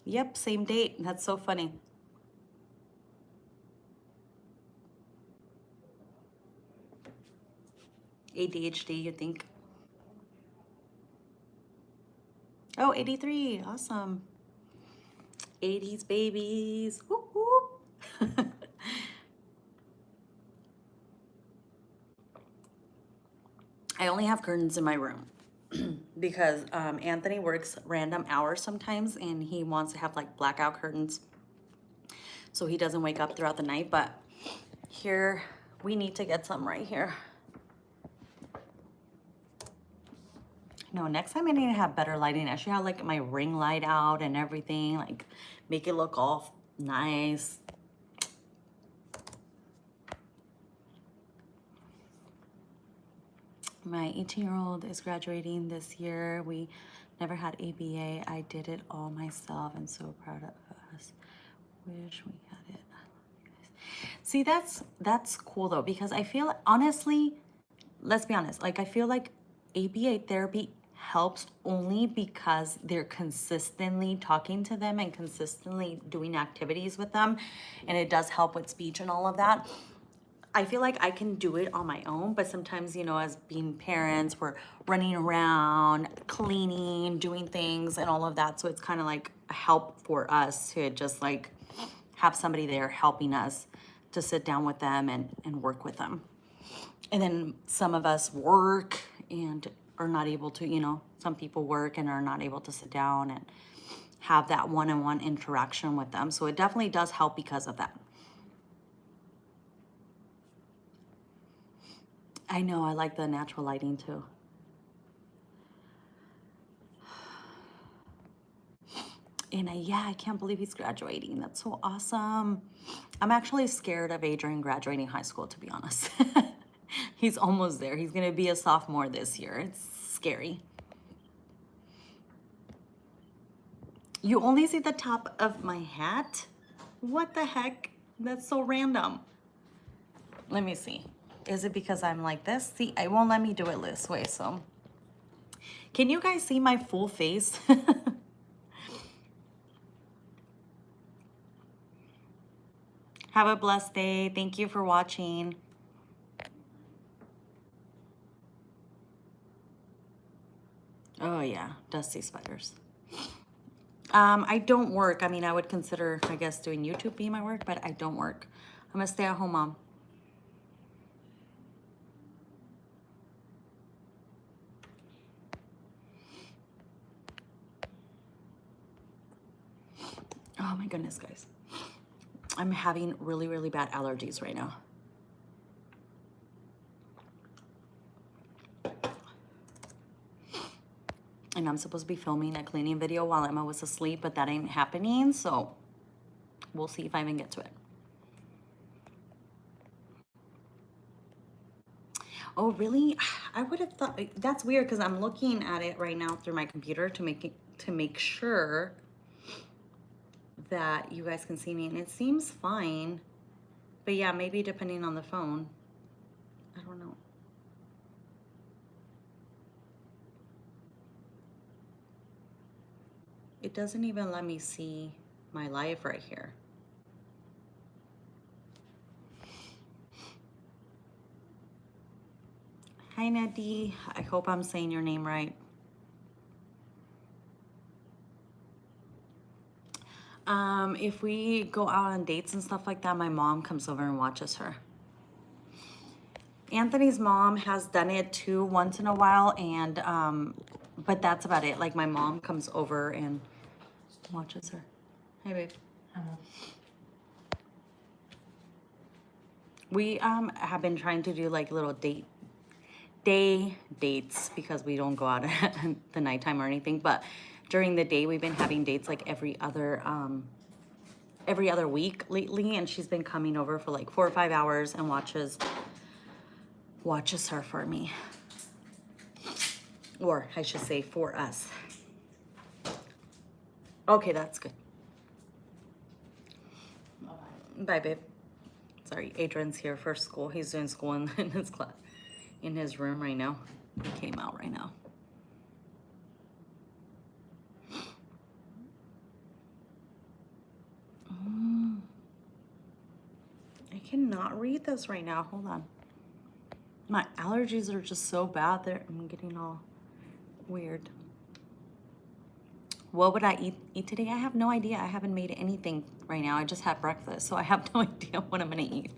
Yep, same date. That's so funny. ADHD, you think? Oh, 83. Awesome. 80s babies. Whoop, whoop. I only have curtains in my room because Anthony works random hours sometimes and he wants to have like blackout curtains so he doesn't wake up throughout the night. But here, we need to get some right here. No, next time I need to have better lighting. I should have like my ring light out and everything, like make it look all nice. My 18-year-old is graduating this year. We never had ABA. I did it all myself and so proud of us. Wish we had it. See, that's cool though, because I feel honestly, let's be honest, like I feel like ABA therapy helps only because they're consistently talking to them and consistently doing activities with them, and it does help with speech and all of that. I feel like I can do it on my own, but sometimes, you know, as being parents, we're running around, cleaning, doing things and all of that. So it's kind of like a help for us to just like have somebody there helping us to sit down with them and work with them. And then some of us work and are not able to, you know, some people work and are not able to sit down and have that one-on-one interaction with them. So it definitely does help because of that. I know, I like the natural lighting too. And yeah, I can't believe he's graduating. That's so awesome. I'm actually scared of Adrian graduating high school, to be honest. He's almost there. He's gonna be a sophomore this year. It's scary. You only see the top of my hat? What the heck? That's so random. Let me see. Is it because I'm like this? See, it won't let me do it this way, so. Can you guys see my full face? Have a blessed day. Thank you for watching. Oh yeah, dusty spiders. I don't work. I mean, I would consider, I guess, doing YouTube being my work, but I don't work. I'm a stay-at-home mom. Oh my goodness, guys. I'm having really, really bad allergies right now. And I'm supposed to be filming a cleaning video while Emma was asleep, but that ain't happening. So we'll see if I even get to it. Oh, really? I would have thought that's weird because I'm looking at it right now through my computer to make sure that you guys can see me, and it seems fine. But yeah, maybe depending on the phone. I don't know. It doesn't even let me see my live right here. Hi, Nadie. I hope I'm saying your name right. If we go out on dates and stuff like that, my mom comes over and watches her. Anthony's mom has done it too once in a while, and but that's about it. Like my mom comes over and watches her. Hey, babe. We have been trying to do like little day dates because we don't go out at the nighttime or anything, but during the day we've been having dates like every other week lately, and she's been coming over for like 4 or 5 hours and watches her for me, or I should say for us. Okay, that's good. Bye, babe. Sorry, Adrian's here for school. He's doing school in his class, in his room right now. He came out right now. I cannot read this right now. Hold on. My allergies are just so bad that I'm getting all weird. What would I eat today? I have no idea. I haven't made anything right now. I just had breakfast, so I have no idea what I'm gonna eat.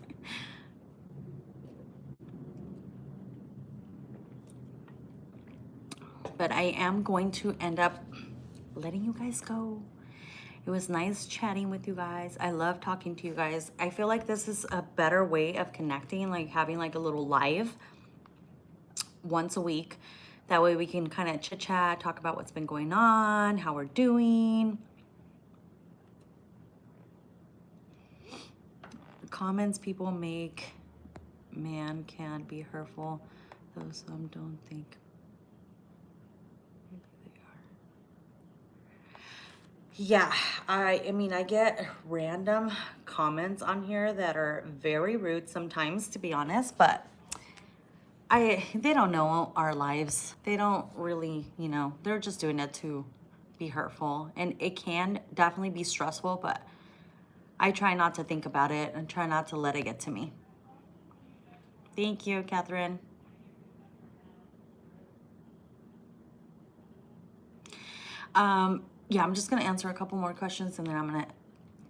But I am going to end up letting you guys go. It was nice chatting with you guys. I love talking to you guys. I feel like this is a better way of connecting, like having like a little live once a week. That way we can kind of chit chat, talk about what's been going on, how we're doing. The comments people make, man, can be hurtful, though some don't think. Maybe they are. Yeah, I mean, I get random comments on here that are very rude sometimes, to be honest, but they don't know our lives. They don't really, you know, they're just doing it to be hurtful. And it can definitely be stressful, but I try not to think about it and try not to let it get to me. Thank you, Catherine. Yeah, I'm just gonna answer a couple more questions and then I'm gonna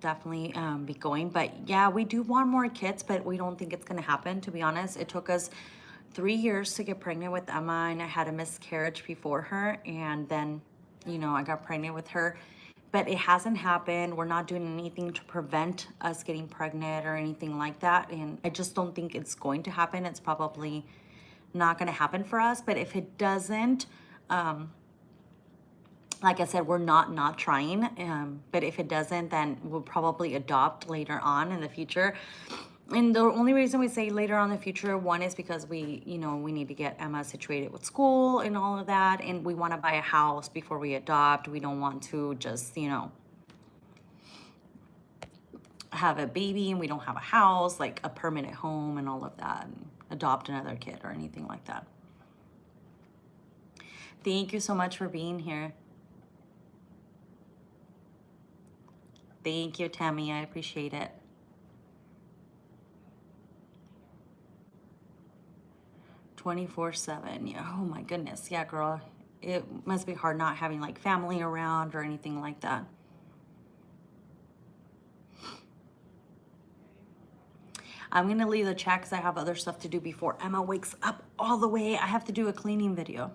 definitely be going. But yeah, we do want more kids, but we don't think it's gonna happen, to be honest. It took us 3 years to get pregnant with Emma, and I had a miscarriage before her, and then, you know, I got pregnant with her, but it hasn't happened. We're not doing anything to prevent us getting pregnant or anything like that, and I just don't think it's going to happen. It's probably not going to happen for us, but if it doesn't, like I said, we're not trying, but if it doesn't, then we'll probably adopt later on in the future. And the only reason we say later on in the future, one is because we, you know, we need to get Emma situated with school and all of that. And we want to buy a house before we adopt. We don't want to just, you know, have a baby and we don't have a house, like a permanent home and all of that, and adopt another kid or anything like that. Thank you so much for being here. Thank you, Tammy. I appreciate it. 24/7. Yeah. Oh my goodness. Yeah, girl. It must be hard not having like family around or anything like that. I'm gonna leave the chat because I have other stuff to do before Emma wakes up all the way. I have to do a cleaning video.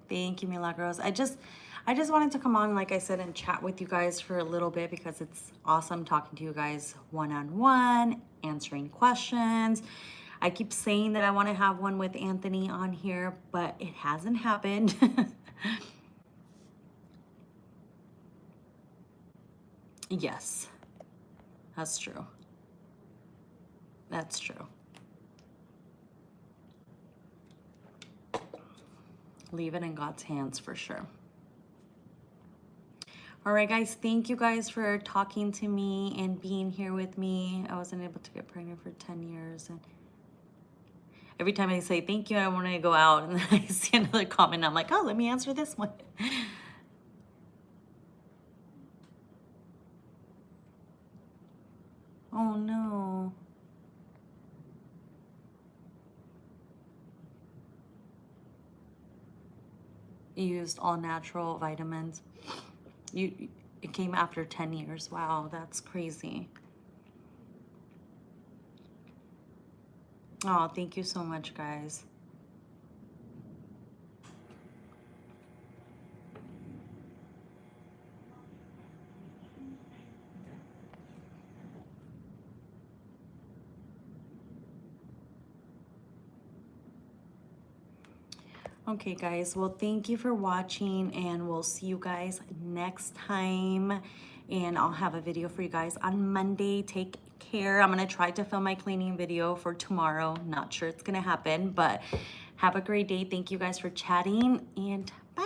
Thank you, Milagros. I just wanted to come on, like I said, and chat with you guys for a little bit because it's awesome talking to you guys one-on-one, answering questions. I keep saying that I want to have one with Anthony on here, but it hasn't happened. Yes, that's true. That's true. Leave it in God's hands for sure. All right, guys, thank you guys for talking to me and being here with me. I wasn't able to get pregnant for 10 years. And every time I say thank you, I want to go out and then I see another comment. I'm like, oh, let me answer this one. Oh, no. You used all natural vitamins. It came after 10 years. Wow, that's crazy. Oh, thank you so much, guys. Okay, guys, well, thank you for watching, and we'll see you guys next time. And I'll have a video for you guys on Monday. Take care. I'm gonna try to film my cleaning video for tomorrow. Not sure it's gonna happen, but have a great day. Thank you guys for chatting, and bye.